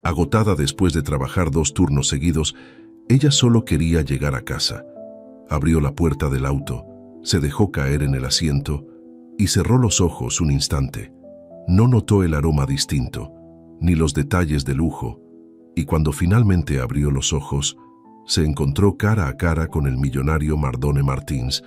Agotada después de trabajar 2 turnos seguidos, ella solo quería llegar a casa. Abrió la puerta del auto, se dejó caer en el asiento y cerró los ojos un instante. No notó el aroma distinto, ni los detalles de lujo, y cuando finalmente abrió los ojos, se encontró cara a cara con el millonario Mardone Martins,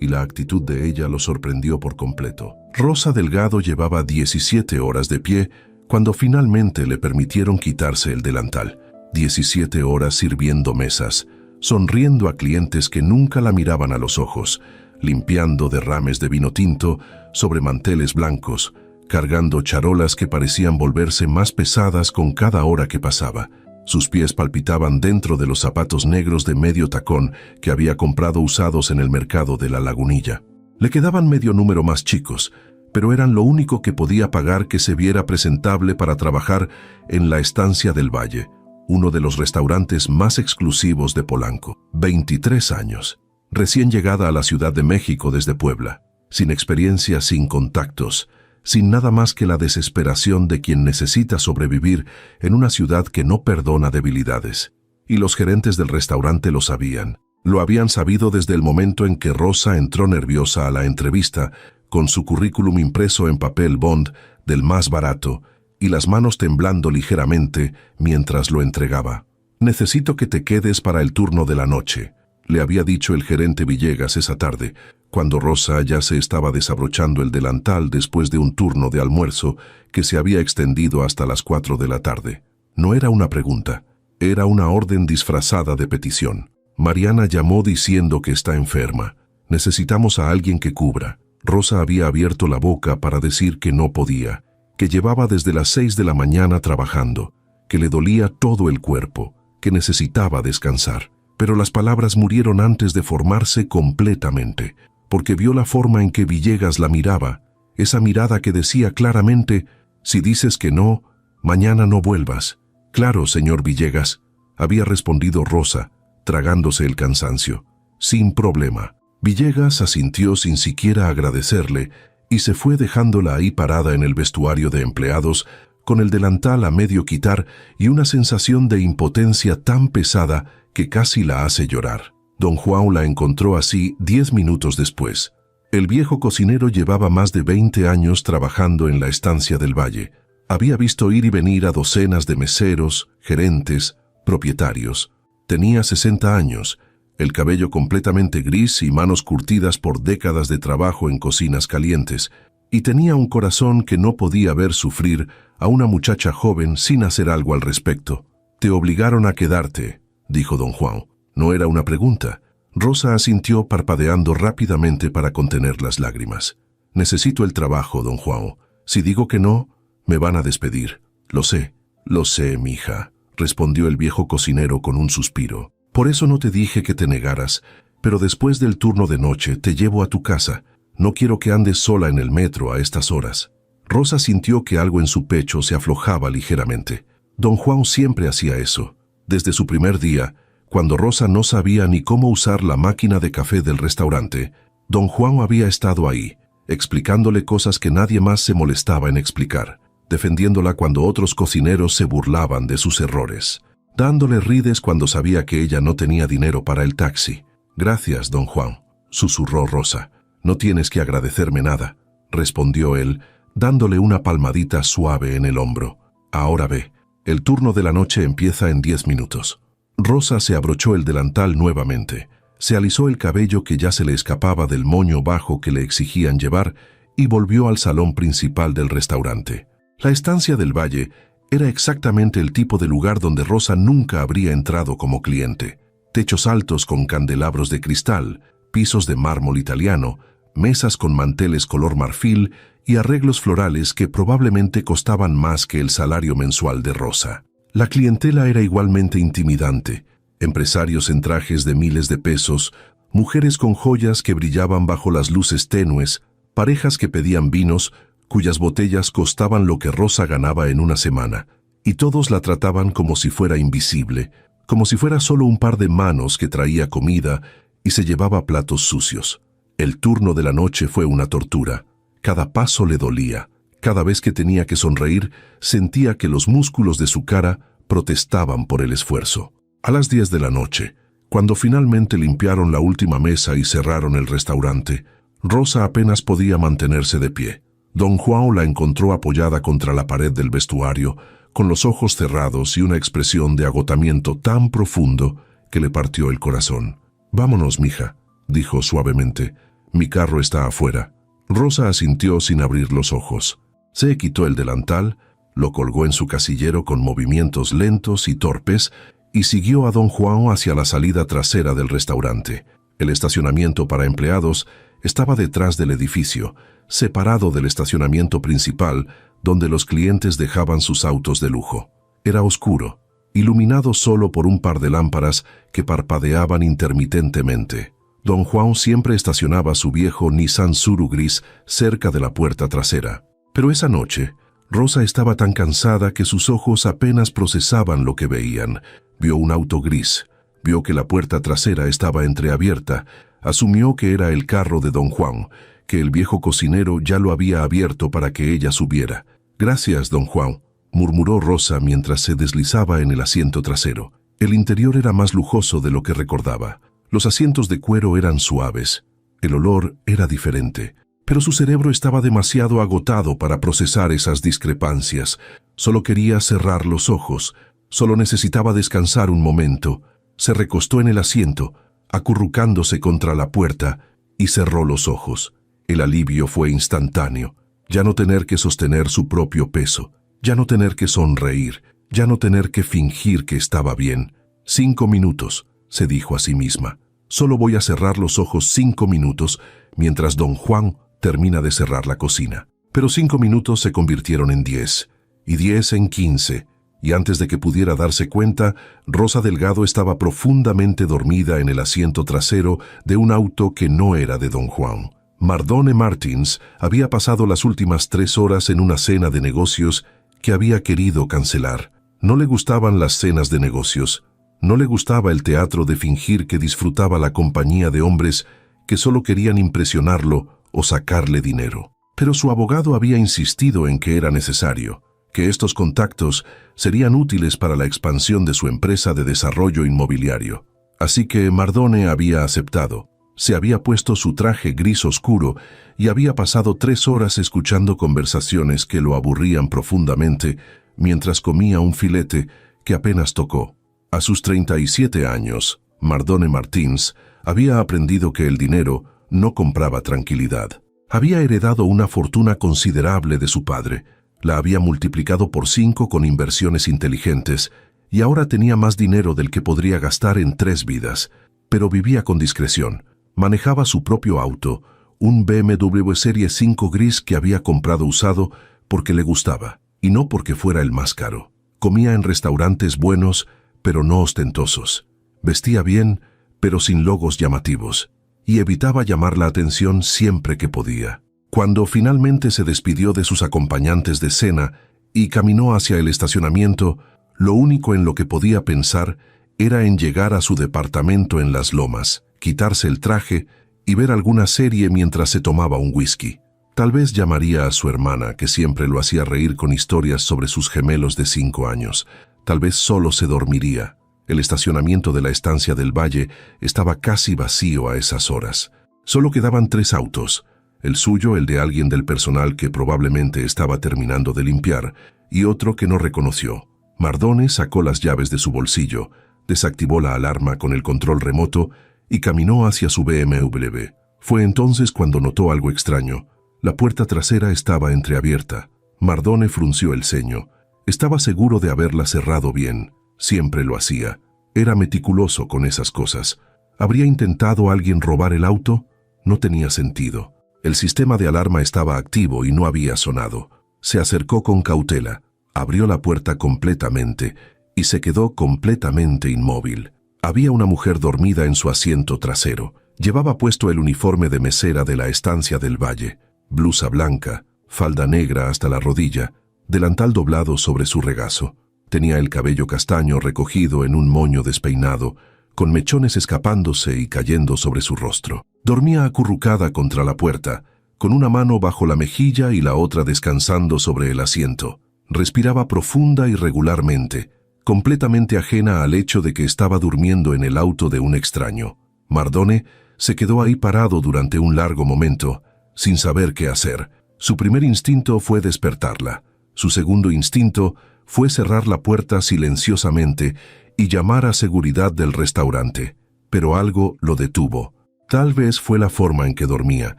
y la actitud de ella lo sorprendió por completo. Rosa Delgado llevaba 17 horas de pie cuando finalmente le permitieron quitarse el delantal. 17 horas sirviendo mesas, sonriendo a clientes que nunca la miraban a los ojos, limpiando derrames de vino tinto sobre manteles blancos, cargando charolas que parecían volverse más pesadas con cada hora que pasaba. Sus pies palpitaban dentro de los zapatos negros de medio tacón que había comprado usados en el mercado de la Lagunilla. Le quedaban medio número más chicos, pero eran lo único que podía pagar que se viera presentable para trabajar en la Estancia del Valle, uno de los restaurantes más exclusivos de Polanco. 23 años, recién llegada a la Ciudad de México desde Puebla, sin experiencia, sin contactos, sin nada más que la desesperación de quien necesita sobrevivir en una ciudad que no perdona debilidades. Y los gerentes del restaurante lo sabían. Lo habían sabido desde el momento en que Rosa entró nerviosa a la entrevista, con su currículum impreso en papel bond del más barato y las manos temblando ligeramente mientras lo entregaba. «Necesito que te quedes para el turno de la noche», le había dicho el gerente Villegas esa tarde, cuando Rosa ya se estaba desabrochando el delantal después de un turno de almuerzo que se había extendido hasta las 4 de la tarde. No era una pregunta, era una orden disfrazada de petición. Mariana llamó diciendo que está enferma. Necesitamos a alguien que cubra. Rosa había abierto la boca para decir que no podía, que llevaba desde las 6 de la mañana trabajando, que le dolía todo el cuerpo, que necesitaba descansar. Pero las palabras murieron antes de formarse completamente, porque vio la forma en que Villegas la miraba, esa mirada que decía claramente: «Si dices que no, mañana no vuelvas». «Claro, señor Villegas», había respondido Rosa, tragándose el cansancio. «Sin problema». Villegas asintió sin siquiera agradecerle y se fue dejándola ahí parada en el vestuario de empleados, con el delantal a medio quitar y una sensación de impotencia tan pesada que casi la hace llorar. Don Juan la encontró así 10 minutos después. El viejo cocinero llevaba más de 20 años trabajando en la Estancia del Valle. Había visto ir y venir a docenas de meseros, gerentes, propietarios. Tenía 60 años, el cabello completamente gris y manos curtidas por décadas de trabajo en cocinas calientes, y tenía un corazón que no podía ver sufrir a una muchacha joven sin hacer algo al respecto. «Te obligaron a quedarte», dijo don Juan. No era una pregunta. Rosa asintió parpadeando rápidamente para contener las lágrimas. «Necesito el trabajo, don Juan. Si digo que no, me van a despedir». Lo sé, mija», respondió el viejo cocinero con un suspiro. «Por eso no te dije que te negaras, pero después del turno de noche te llevo a tu casa. No quiero que andes sola en el metro a estas horas». Rosa sintió que algo en su pecho se aflojaba ligeramente. Don Juan siempre hacía eso. Desde su primer día, cuando Rosa no sabía ni cómo usar la máquina de café del restaurante, don Juan había estado ahí, explicándole cosas que nadie más se molestaba en explicar, defendiéndola cuando otros cocineros se burlaban de sus errores, dándole rides cuando sabía que ella no tenía dinero para el taxi. «Gracias, don Juan», susurró Rosa. «No tienes que agradecerme nada», respondió él, dándole una palmadita suave en el hombro. «Ahora ve, el turno de la noche empieza en 10 minutos». Rosa se abrochó el delantal nuevamente, se alisó el cabello que ya se le escapaba del moño bajo que le exigían llevar y volvió al salón principal del restaurante. La Estancia del Valle era exactamente el tipo de lugar donde Rosa nunca habría entrado como cliente. Techos altos con candelabros de cristal, pisos de mármol italiano, mesas con manteles color marfil y arreglos florales que probablemente costaban más que el salario mensual de Rosa. La clientela era igualmente intimidante, empresarios en trajes de miles de pesos, mujeres con joyas que brillaban bajo las luces tenues, parejas que pedían vinos, cuyas botellas costaban lo que Rosa ganaba en una semana, y todos la trataban como si fuera invisible, como si fuera solo un par de manos que traía comida y se llevaba platos sucios. El turno de la noche fue una tortura. Cada paso le dolía. Cada vez que tenía que sonreír, sentía que los músculos de su cara protestaban por el esfuerzo. A las 10 de la noche, cuando finalmente limpiaron la última mesa y cerraron el restaurante, Rosa apenas podía mantenerse de pie. Don Juan la encontró apoyada contra la pared del vestuario, con los ojos cerrados y una expresión de agotamiento tan profundo que le partió el corazón. «Vámonos, mija», dijo suavemente. «Mi carro está afuera». Rosa asintió sin abrir los ojos. Se quitó el delantal, lo colgó en su casillero con movimientos lentos y torpes y siguió a don Juan hacia la salida trasera del restaurante. El estacionamiento para empleados estaba detrás del edificio, separado del estacionamiento principal, donde los clientes dejaban sus autos de lujo. Era oscuro, iluminado solo por un par de lámparas que parpadeaban intermitentemente. Don Juan siempre estacionaba su viejo Nissan Tsuru gris cerca de la puerta trasera. Pero esa noche, Rosa estaba tan cansada que sus ojos apenas procesaban lo que veían. Vio un auto gris, vio que la puerta trasera estaba entreabierta, asumió que era el carro de don Juan, que el viejo cocinero ya lo había abierto para que ella subiera. «Gracias, don Juan», murmuró Rosa mientras se deslizaba en el asiento trasero. El interior era más lujoso de lo que recordaba. Los asientos de cuero eran suaves. El olor era diferente. Pero su cerebro estaba demasiado agotado para procesar esas discrepancias. Solo quería cerrar los ojos. Solo necesitaba descansar un momento. Se recostó en el asiento, acurrucándose contra la puerta, y cerró los ojos. El alivio fue instantáneo. Ya no tener que sostener su propio peso. Ya no tener que sonreír. Ya no tener que fingir que estaba bien. 5 minutos, se dijo a sí misma. Solo voy a cerrar los ojos 5 minutos mientras don Juan termina de cerrar la cocina. Pero 5 minutos se convirtieron en 10, y 10 en 15, y antes de que pudiera darse cuenta, Rosa Delgado estaba profundamente dormida en el asiento trasero de un auto que no era de don Juan. Mardone Martins había pasado las últimas 3 horas en una cena de negocios que había querido cancelar. No le gustaban las cenas de negocios. No le gustaba el teatro de fingir que disfrutaba la compañía de hombres que solo querían impresionarlo o sacarle dinero. Pero su abogado había insistido en que era necesario, que estos contactos serían útiles para la expansión de su empresa de desarrollo inmobiliario. Así que Mardone había aceptado. Se había puesto su traje gris oscuro y había pasado 3 horas escuchando conversaciones que lo aburrían profundamente mientras comía un filete que apenas tocó. A sus 37 años, Mardone Martins había aprendido que el dinero no compraba tranquilidad. Había heredado una fortuna considerable de su padre, la había multiplicado por 5 con inversiones inteligentes y ahora tenía más dinero del que podría gastar en 3 vidas, pero vivía con discreción. Manejaba su propio auto, un BMW Serie 5 gris que había comprado usado porque le gustaba, y no porque fuera el más caro. Comía en restaurantes buenos, pero no ostentosos. Vestía bien, pero sin logos llamativos, y evitaba llamar la atención siempre que podía. Cuando finalmente se despidió de sus acompañantes de cena y caminó hacia el estacionamiento, lo único en lo que podía pensar era en llegar a su departamento en Las Lomas, quitarse el traje y ver alguna serie mientras se tomaba un whisky. Tal vez llamaría a su hermana, que siempre lo hacía reír con historias sobre sus gemelos de 5 años. Tal vez solo se dormiría. El estacionamiento de la estancia del Valle estaba casi vacío a esas horas. Solo quedaban 3 autos, el suyo, el de alguien del personal que probablemente estaba terminando de limpiar, y otro que no reconoció. Mardone sacó las llaves de su bolsillo, desactivó la alarma con el control remoto y caminó hacia su BMW. Fue entonces cuando notó algo extraño. La puerta trasera estaba entreabierta. Mardone frunció el ceño. Estaba seguro de haberla cerrado bien. Siempre lo hacía. Era meticuloso con esas cosas. ¿Habría intentado alguien robar el auto? No tenía sentido. El sistema de alarma estaba activo y no había sonado. Se acercó con cautela, abrió la puerta completamente y se quedó completamente inmóvil. Había una mujer dormida en su asiento trasero. Llevaba puesto el uniforme de mesera de la estancia del Valle, blusa blanca, falda negra hasta la rodilla, delantal doblado sobre su regazo. Tenía el cabello castaño recogido en un moño despeinado, con mechones escapándose y cayendo sobre su rostro. Dormía acurrucada contra la puerta, con una mano bajo la mejilla y la otra descansando sobre el asiento. Respiraba profunda y regularmente, completamente ajena al hecho de que estaba durmiendo en el auto de un extraño. Mardone se quedó ahí parado durante un largo momento, sin saber qué hacer. Su primer instinto fue despertarla. Su segundo instinto fue cerrar la puerta silenciosamente y llamar a seguridad del restaurante. Pero algo lo detuvo. Tal vez fue la forma en que dormía,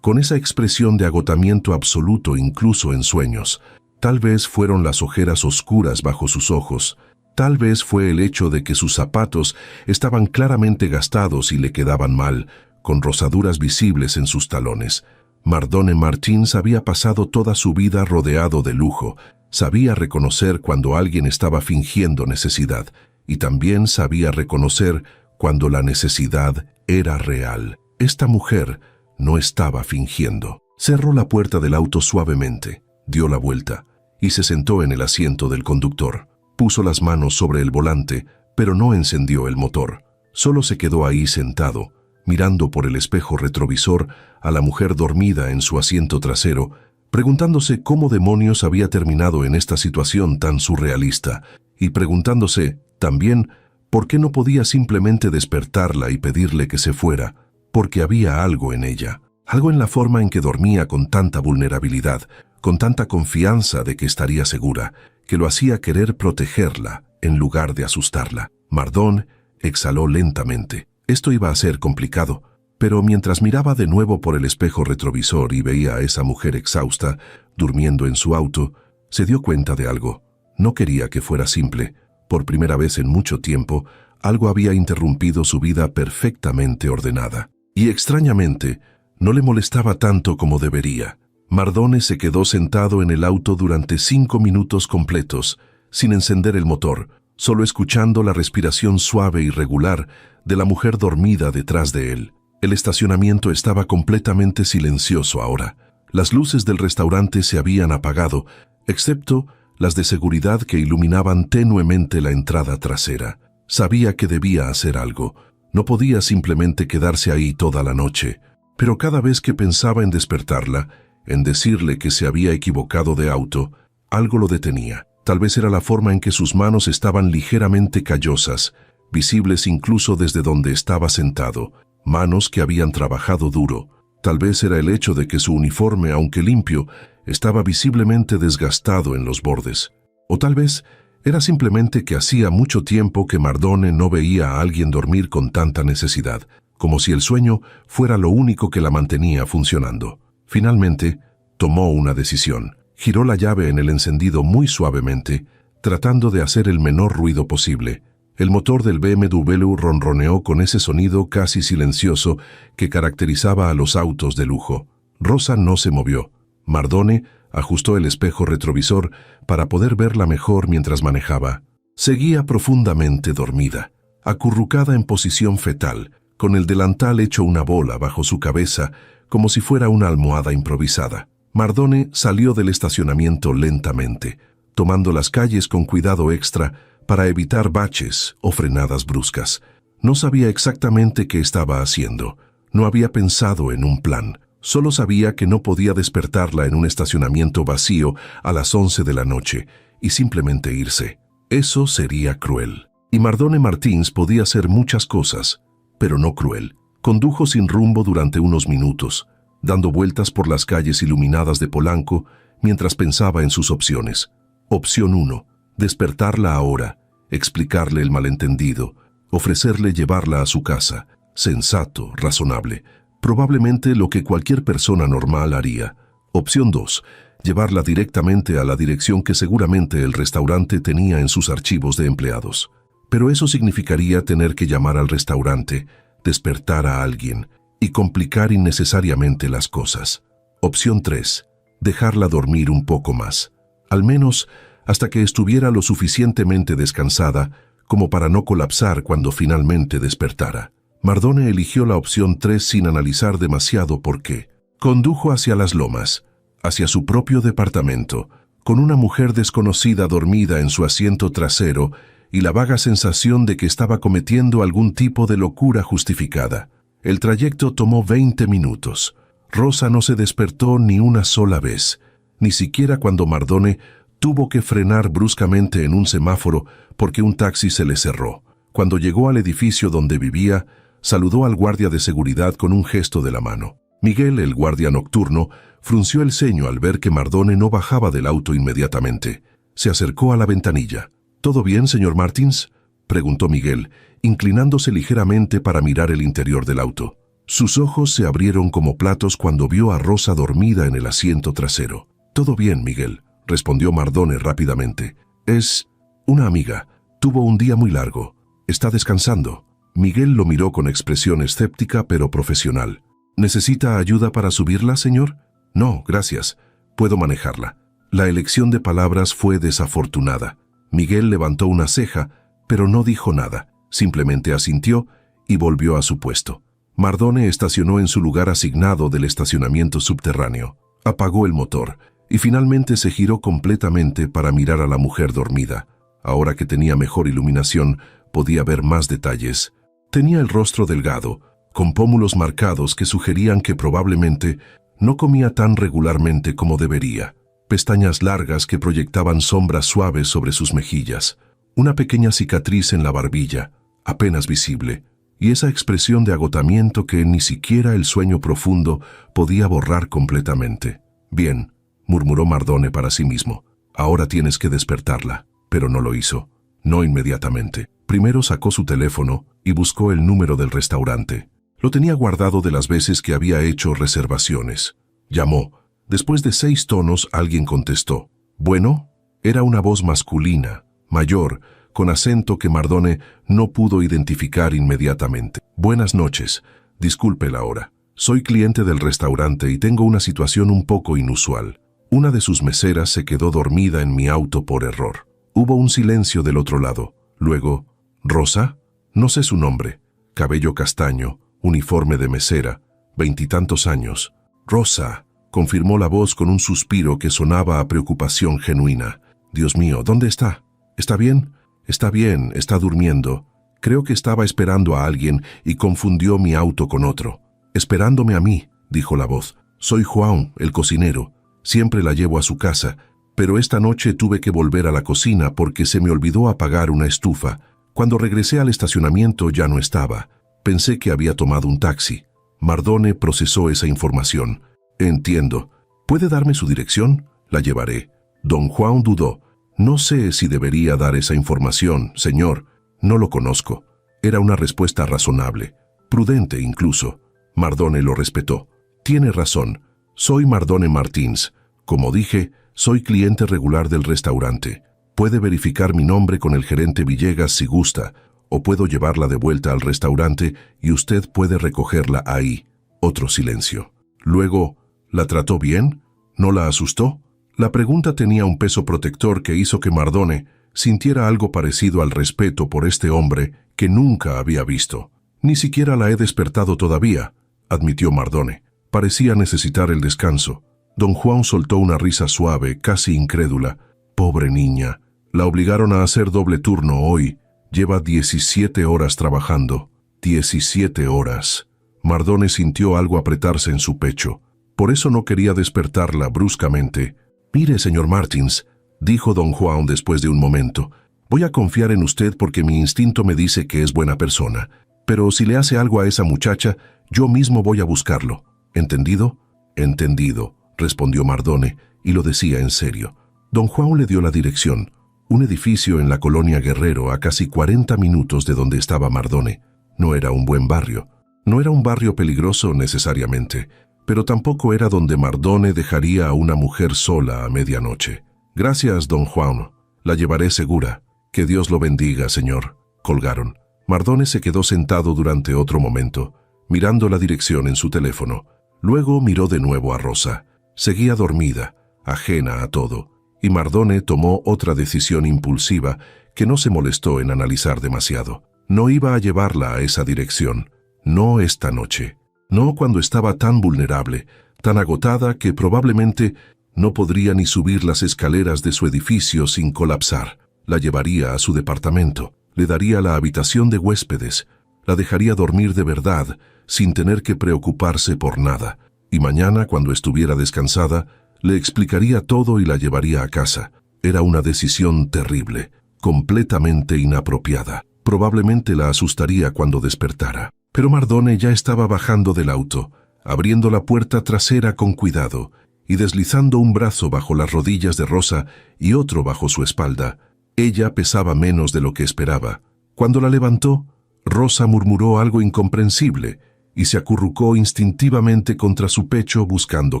con esa expresión de agotamiento absoluto incluso en sueños. Tal vez fueron las ojeras oscuras bajo sus ojos. Tal vez fue el hecho de que sus zapatos estaban claramente gastados y le quedaban mal, con rosaduras visibles en sus talones. Mardone Martins había pasado toda su vida rodeado de lujo. Sabía reconocer cuando alguien estaba fingiendo necesidad, y también sabía reconocer cuando la necesidad era real. Esta mujer no estaba fingiendo. Cerró la puerta del auto suavemente, dio la vuelta y se sentó en el asiento del conductor. Puso las manos sobre el volante, pero no encendió el motor. Solo se quedó ahí sentado, mirando por el espejo retrovisor a la mujer dormida en su asiento trasero, preguntándose cómo demonios había terminado en esta situación tan surrealista, y preguntándose, también, por qué no podía simplemente despertarla y pedirle que se fuera, porque había algo en ella, algo en la forma en que dormía con tanta vulnerabilidad, con tanta confianza de que estaría segura, que lo hacía querer protegerla en lugar de asustarla. Mardone exhaló lentamente. Esto iba a ser complicado, pero mientras miraba de nuevo por el espejo retrovisor y veía a esa mujer exhausta, durmiendo en su auto, se dio cuenta de algo. No quería que fuera simple. Por primera vez en mucho tiempo, algo había interrumpido su vida perfectamente ordenada. Y extrañamente, no le molestaba tanto como debería. Mardone se quedó sentado en el auto durante 5 minutos completos, sin encender el motor, solo escuchando la respiración suave y regular de la mujer dormida detrás de él. El estacionamiento estaba completamente silencioso ahora. Las luces del restaurante se habían apagado, excepto las de seguridad que iluminaban tenuemente la entrada trasera. Sabía que debía hacer algo. No podía simplemente quedarse ahí toda la noche. Pero cada vez que pensaba en despertarla, en decirle que se había equivocado de auto, algo lo detenía. Tal vez era la forma en que sus manos estaban ligeramente callosas, visibles incluso desde donde estaba sentado, manos que habían trabajado duro. Tal vez era el hecho de que su uniforme, aunque limpio, estaba visiblemente desgastado en los bordes. O tal vez era simplemente que hacía mucho tiempo que Mardone no veía a alguien dormir con tanta necesidad, como si el sueño fuera lo único que la mantenía funcionando. Finalmente, tomó una decisión. Giró la llave en el encendido muy suavemente, tratando de hacer el menor ruido posible. El motor del BMW ronroneó con ese sonido casi silencioso que caracterizaba a los autos de lujo. Rosa no se movió. Mardone ajustó el espejo retrovisor para poder verla mejor mientras manejaba. Seguía profundamente dormida, acurrucada en posición fetal, con el delantal hecho una bola bajo su cabeza, como si fuera una almohada improvisada. Mardone salió del estacionamiento lentamente, tomando las calles con cuidado extra para evitar baches o frenadas bruscas. No sabía exactamente qué estaba haciendo. No había pensado en un plan. Solo sabía que no podía despertarla en un estacionamiento vacío a las 11 de la noche y simplemente irse. Eso sería cruel. Y Mardone Martins podía hacer muchas cosas, pero no cruel. Condujo sin rumbo durante unos minutos, dando vueltas por las calles iluminadas de Polanco mientras pensaba en sus opciones. Opción 1. Despertarla ahora, explicarle el malentendido, ofrecerle llevarla a su casa. Sensato, razonable. Probablemente lo que cualquier persona normal haría. Opción 2. Llevarla directamente a la dirección que seguramente el restaurante tenía en sus archivos de empleados. Pero eso significaría tener que llamar al restaurante, despertar a alguien y complicar innecesariamente las cosas. Opción 3. Dejarla dormir un poco más, al menos hasta que estuviera lo suficientemente descansada como para no colapsar cuando finalmente despertara. Mardone eligió la opción 3 sin analizar demasiado por qué. Condujo hacia las lomas, hacia su propio departamento, con una mujer desconocida dormida en su asiento trasero y la vaga sensación de que estaba cometiendo algún tipo de locura justificada. El trayecto tomó 20 minutos. Rosa no se despertó ni una sola vez, ni siquiera cuando Mardone Tuvo que frenar bruscamente en un semáforo porque un taxi se le cerró. Cuando llegó al edificio donde vivía, saludó al guardia de seguridad con un gesto de la mano. Miguel, el guardia nocturno, frunció el ceño al ver que Mardone no bajaba del auto inmediatamente. Se acercó a la ventanilla. «¿Todo bien, señor Martins?», preguntó Miguel, inclinándose ligeramente para mirar el interior del auto. Sus ojos se abrieron como platos cuando vio a Rosa dormida en el asiento trasero. «Todo bien, Miguel», respondió Mardone rápidamente. «Es una amiga. Tuvo un día muy largo. Está descansando». Miguel lo miró con expresión escéptica pero profesional. «¿Necesita ayuda para subirla, señor?» «No, gracias. Puedo manejarla». La elección de palabras fue desafortunada. Miguel levantó una ceja, pero no dijo nada. Simplemente asintió y volvió a su puesto. Mardone estacionó en su lugar asignado del estacionamiento subterráneo. Apagó el motor y finalmente se giró completamente para mirar a la mujer dormida. Ahora que tenía mejor iluminación, podía ver más detalles. Tenía el rostro delgado, con pómulos marcados que sugerían que probablemente no comía tan regularmente como debería. Pestañas largas que proyectaban sombras suaves sobre sus mejillas. Una pequeña cicatriz en la barbilla, apenas visible, y esa expresión de agotamiento que ni siquiera el sueño profundo podía borrar completamente. «Bien», murmuró Mardone para sí mismo. «Ahora tienes que despertarla». Pero no lo hizo. No inmediatamente. Primero sacó su teléfono y buscó el número del restaurante. Lo tenía guardado de las veces que había hecho reservaciones. Llamó. Después de 6 tonos, alguien contestó. «¿Bueno?». Era una voz masculina, mayor, con acento que Mardone no pudo identificar inmediatamente. «Buenas noches. Disculpe la hora. Soy cliente del restaurante y tengo una situación un poco inusual. Una de sus meseras se quedó dormida en mi auto por error». Hubo un silencio del otro lado. Luego, «¿Rosa?». «No sé su nombre. Cabello castaño, uniforme de mesera, 20 y tantos años». «Rosa», confirmó la voz con un suspiro que sonaba a preocupación genuina. «Dios mío, ¿dónde está? ¿Está bien?». «Está bien, está durmiendo. Creo que estaba esperando a alguien y confundió mi auto con otro». «Esperándome a mí», dijo la voz. «Soy Juan, el cocinero. Siempre la llevo a su casa, pero esta noche tuve que volver a la cocina porque se me olvidó apagar una estufa. Cuando regresé al estacionamiento ya no estaba. Pensé que había tomado un taxi». Mardone procesó esa información. «Entiendo. ¿Puede darme su dirección? La llevaré». Don Juan dudó. «No sé si debería dar esa información, señor. No lo conozco». Era una respuesta razonable, prudente incluso. Mardone lo respetó. «Tiene razón. Soy Mardone Martins. Como dije, soy cliente regular del restaurante. Puede verificar mi nombre con el gerente Villegas si gusta, o puedo llevarla de vuelta al restaurante y usted puede recogerla ahí». Otro silencio. Luego, «¿La trató bien? ¿No la asustó?». La pregunta tenía un peso protector que hizo que Mardone sintiera algo parecido al respeto por este hombre que nunca había visto. «Ni siquiera la he despertado todavía», admitió Mardone. Parecía necesitar el descanso. Don Juan soltó una risa suave, casi incrédula. «Pobre niña. La obligaron a hacer doble turno hoy. Lleva 17 horas trabajando». 17 horas. Mardone sintió algo apretarse en su pecho. Por eso no quería despertarla bruscamente. «Mire, señor Martins», dijo don Juan después de un momento, «voy a confiar en usted porque mi instinto me dice que es buena persona. Pero si le hace algo a esa muchacha, yo mismo voy a buscarlo. ¿Entendido?». «Entendido», respondió Mardone, y lo decía en serio. Don Juan le dio la dirección, un edificio en la colonia Guerrero a casi 40 minutos de donde estaba Mardone. No era un buen barrio. No era un barrio peligroso necesariamente, pero tampoco era donde Mardone dejaría a una mujer sola a medianoche. «Gracias, don Juan. La llevaré segura. Que Dios lo bendiga, señor». Colgaron. Mardone se quedó sentado durante otro momento, mirando la dirección en su teléfono. Luego miró de nuevo a Rosa. Seguía dormida, ajena a todo, y Mardone tomó otra decisión impulsiva que no se molestó en analizar demasiado. No iba a llevarla a esa dirección. No esta noche. No cuando estaba tan vulnerable, tan agotada que probablemente no podría ni subir las escaleras de su edificio sin colapsar. La llevaría a su departamento, le daría la habitación de huéspedes, la dejaría dormir de verdad, sin tener que preocuparse por nada. Y mañana, cuando estuviera descansada, le explicaría todo y la llevaría a casa. Era una decisión terrible, completamente inapropiada. Probablemente la asustaría cuando despertara. Pero Mardone ya estaba bajando del auto, abriendo la puerta trasera con cuidado y deslizando un brazo bajo las rodillas de Rosa y otro bajo su espalda. Ella pesaba menos de lo que esperaba. Cuando la levantó, Rosa murmuró algo incomprensible y se acurrucó instintivamente contra su pecho buscando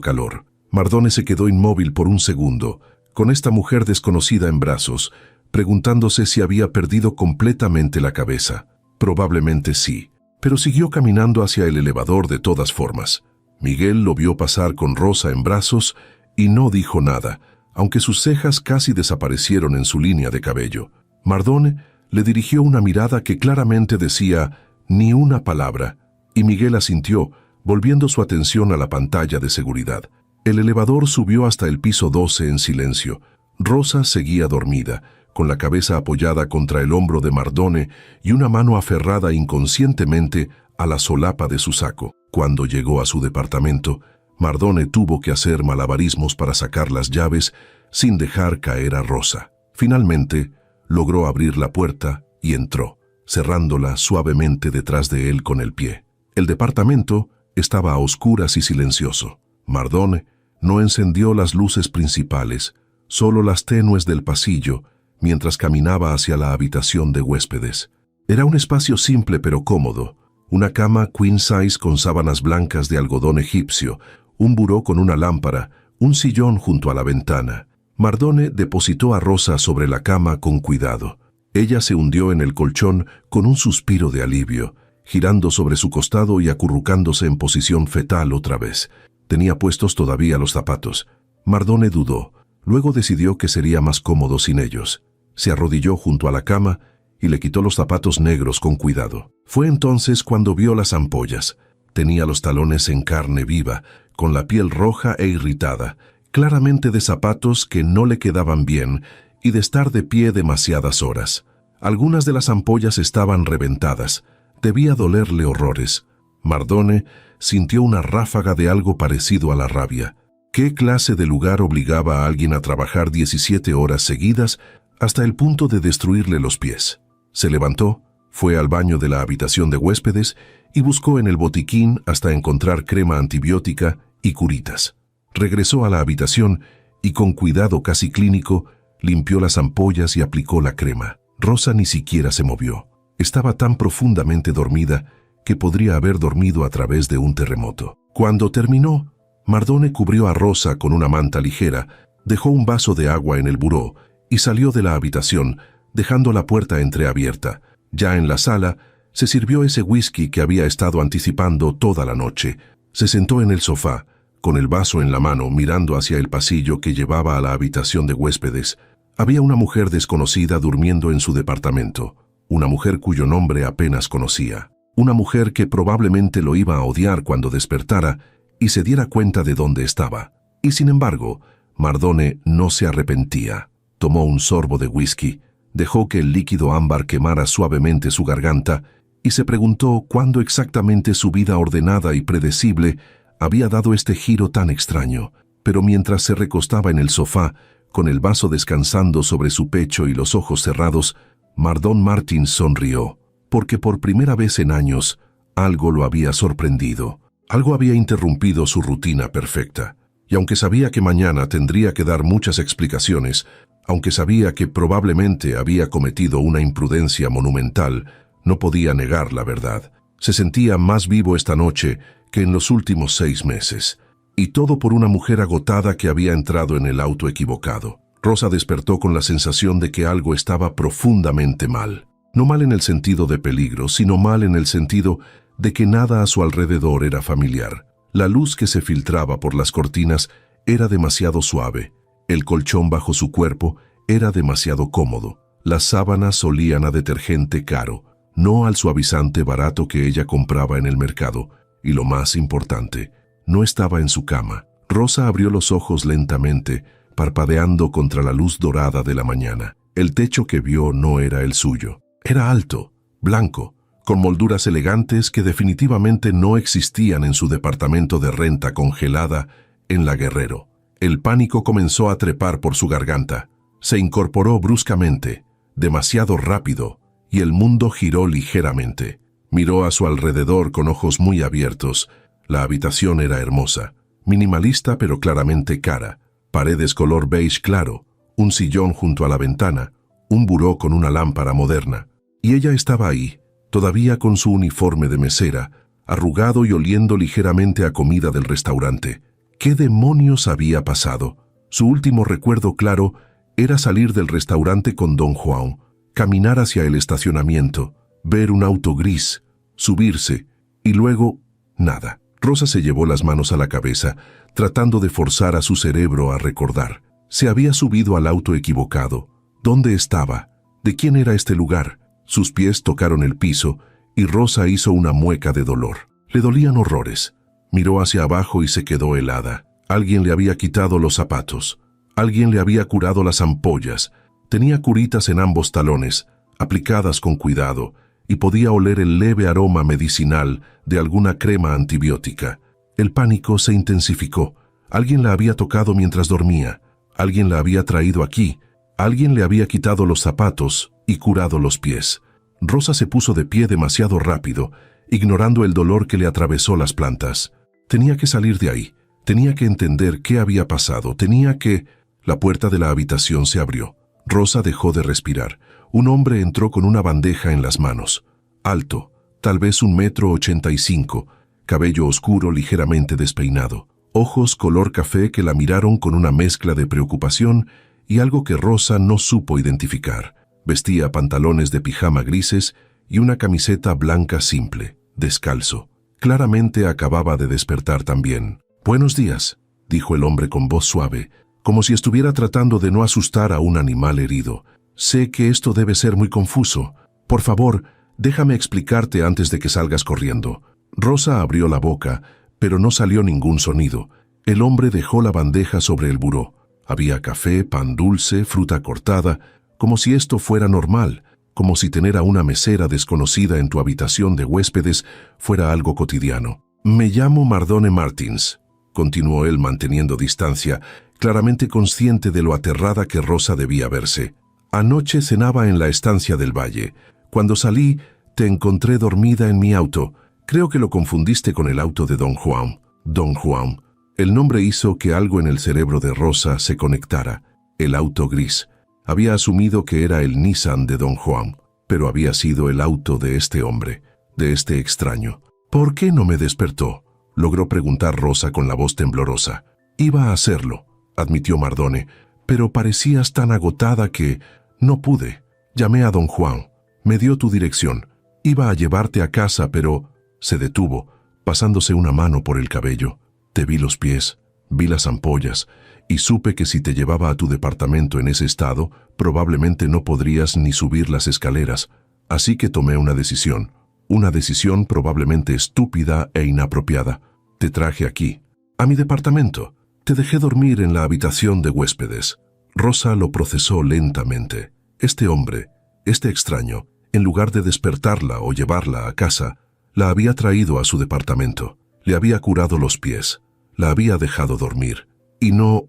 calor. Mardone se quedó inmóvil por un segundo, con esta mujer desconocida en brazos, preguntándose si había perdido completamente la cabeza. Probablemente sí, pero siguió caminando hacia el elevador de todas formas. Miguel lo vio pasar con Rosa en brazos y no dijo nada, aunque sus cejas casi desaparecieron en su línea de cabello. Mardone le dirigió una mirada que claramente decía «ni una palabra», y Miguel asintió, volviendo su atención a la pantalla de seguridad. El elevador subió hasta el piso 12 en silencio. Rosa seguía dormida, con la cabeza apoyada contra el hombro de Mardone y una mano aferrada inconscientemente a la solapa de su saco. Cuando llegó a su departamento, Mardone tuvo que hacer malabarismos para sacar las llaves sin dejar caer a Rosa. Finalmente, logró abrir la puerta y entró, cerrándola suavemente detrás de él con el pie. El departamento estaba a oscuras y silencioso. Mardone no encendió las luces principales, solo las tenues del pasillo, mientras caminaba hacia la habitación de huéspedes. Era un espacio simple pero cómodo, una cama queen size con sábanas blancas de algodón egipcio, un buró con una lámpara, un sillón junto a la ventana. Mardone depositó a Rosa sobre la cama con cuidado. Ella se hundió en el colchón con un suspiro de alivio, girando sobre su costado y acurrucándose en posición fetal otra vez. Tenía puestos todavía los zapatos. Mardone dudó. Luego decidió que sería más cómodo sin ellos. Se arrodilló junto a la cama y le quitó los zapatos negros con cuidado. Fue entonces cuando vio las ampollas. Tenía los talones en carne viva, con la piel roja e irritada, claramente de zapatos que no le quedaban bien y de estar de pie demasiadas horas. Algunas de las ampollas estaban reventadas. Debía dolerle horrores. Mardone sintió una ráfaga de algo parecido a la rabia. ¿Qué clase de lugar obligaba a alguien a trabajar 17 horas seguidas hasta el punto de destruirle los pies? Se levantó, fue al baño de la habitación de huéspedes y buscó en el botiquín hasta encontrar crema antibiótica y curitas. Regresó a la habitación y con cuidado casi clínico limpió las ampollas y aplicó la crema. Rosa ni siquiera se movió. Estaba tan profundamente dormida que podría haber dormido a través de un terremoto. Cuando terminó, Mardone cubrió a Rosa con una manta ligera, dejó un vaso de agua en el buró y salió de la habitación, dejando la puerta entreabierta. Ya en la sala, se sirvió ese whisky que había estado anticipando toda la noche. Se sentó en el sofá, con el vaso en la mano, mirando hacia el pasillo que llevaba a la habitación de huéspedes. Había una mujer desconocida durmiendo en su departamento, una mujer cuyo nombre apenas conocía, una mujer que probablemente lo iba a odiar cuando despertara y se diera cuenta de dónde estaba. Y sin embargo, Mardone no se arrepentía. Tomó un sorbo de whisky, dejó que el líquido ámbar quemara suavemente su garganta y se preguntó cuándo exactamente su vida ordenada y predecible había dado este giro tan extraño. Pero mientras se recostaba en el sofá, con el vaso descansando sobre su pecho y los ojos cerrados, Mardone Martin sonrió, porque por primera vez en años algo lo había sorprendido. Algo había interrumpido su rutina perfecta. Y aunque sabía que mañana tendría que dar muchas explicaciones, aunque sabía que probablemente había cometido una imprudencia monumental, no podía negar la verdad. Se sentía más vivo esta noche que en los últimos 6 meses. Y todo por una mujer agotada que había entrado en el auto equivocado. Rosa despertó con la sensación de que algo estaba profundamente mal. No mal en el sentido de peligro, sino mal en el sentido de que nada a su alrededor era familiar. La luz que se filtraba por las cortinas era demasiado suave. El colchón bajo su cuerpo era demasiado cómodo. Las sábanas olían a detergente caro, no al suavizante barato que ella compraba en el mercado. Y lo más importante, no estaba en su cama. Rosa abrió los ojos lentamente, parpadeando contra la luz dorada de la mañana. El techo que vio no era el suyo. Era alto, blanco, con molduras elegantes que definitivamente no existían en su departamento de renta congelada en La Guerrero. El pánico comenzó a trepar por su garganta. Se incorporó bruscamente, demasiado rápido, y el mundo giró ligeramente. Miró a su alrededor con ojos muy abiertos. La habitación era hermosa, minimalista pero claramente cara. Paredes color beige claro, un sillón junto a la ventana, un buró con una lámpara moderna. Y ella estaba ahí, todavía con su uniforme de mesera, arrugado y oliendo ligeramente a comida del restaurante. ¿Qué demonios había pasado? Su último recuerdo claro era salir del restaurante con Don Juan, caminar hacia el estacionamiento, ver un auto gris, subirse, y luego nada. Rosa se llevó las manos a la cabeza, tratando de forzar a su cerebro a recordar. Se había subido al auto equivocado. ¿Dónde estaba? ¿De quién era este lugar? Sus pies tocaron el piso, y Rosa hizo una mueca de dolor. Le dolían horrores. Miró hacia abajo y se quedó helada. Alguien le había quitado los zapatos. Alguien le había curado las ampollas. Tenía curitas en ambos talones, aplicadas con cuidado, y podía oler el leve aroma medicinal de alguna crema antibiótica. El pánico se intensificó. Alguien la había tocado mientras dormía. Alguien la había traído aquí. Alguien le había quitado los zapatos y curado los pies. Rosa se puso de pie demasiado rápido, ignorando el dolor que le atravesó las plantas. Tenía que salir de ahí. Tenía que entender qué había pasado. Tenía que... La puerta de la habitación se abrió. Rosa dejó de respirar. Un hombre entró con una bandeja en las manos. Alto, tal vez 1,85 m, cabello oscuro ligeramente despeinado, ojos color café que la miraron con una mezcla de preocupación y algo que Rosa no supo identificar. Vestía pantalones de pijama grises y una camiseta blanca simple, descalzo. Claramente acababa de despertar también. «Buenos días», dijo el hombre con voz suave, como si estuviera tratando de no asustar a un animal herido. «Sé que esto debe ser muy confuso. Por favor, déjame explicarte antes de que salgas corriendo». Rosa abrió la boca, pero no salió ningún sonido. El hombre dejó la bandeja sobre el buró. Había café, pan dulce, fruta cortada, como si esto fuera normal, como si tener a una mesera desconocida en tu habitación de huéspedes fuera algo cotidiano. «Me llamo Mardone Martins», continuó él manteniendo distancia, claramente consciente de lo aterrada que Rosa debía verse. «Anoche cenaba en la estancia del valle. Cuando salí, te encontré dormida en mi auto. Creo que lo confundiste con el auto de Don Juan». Don Juan. El nombre hizo que algo en el cerebro de Rosa se conectara. El auto gris. Había asumido que era el Nissan de Don Juan, pero había sido el auto de este hombre, de este extraño. «¿Por qué no me despertó?», logró preguntar Rosa con la voz temblorosa. «Iba a hacerlo», admitió Mardone, «pero parecías tan agotada que no pude. Llamé a Don Juan. Me dio tu dirección. Iba a llevarte a casa, pero...» Se detuvo, pasándose una mano por el cabello. «Te vi los pies, vi las ampollas, y supe que si te llevaba a tu departamento en ese estado, probablemente no podrías ni subir las escaleras. Así que tomé una decisión probablemente estúpida e inapropiada. Te traje aquí, a mi departamento. Te dejé dormir en la habitación de huéspedes». Rosa lo procesó lentamente. Este hombre, este extraño, en lugar de despertarla o llevarla a casa, la había traído a su departamento. Le había curado los pies. La había dejado dormir. ¿Y no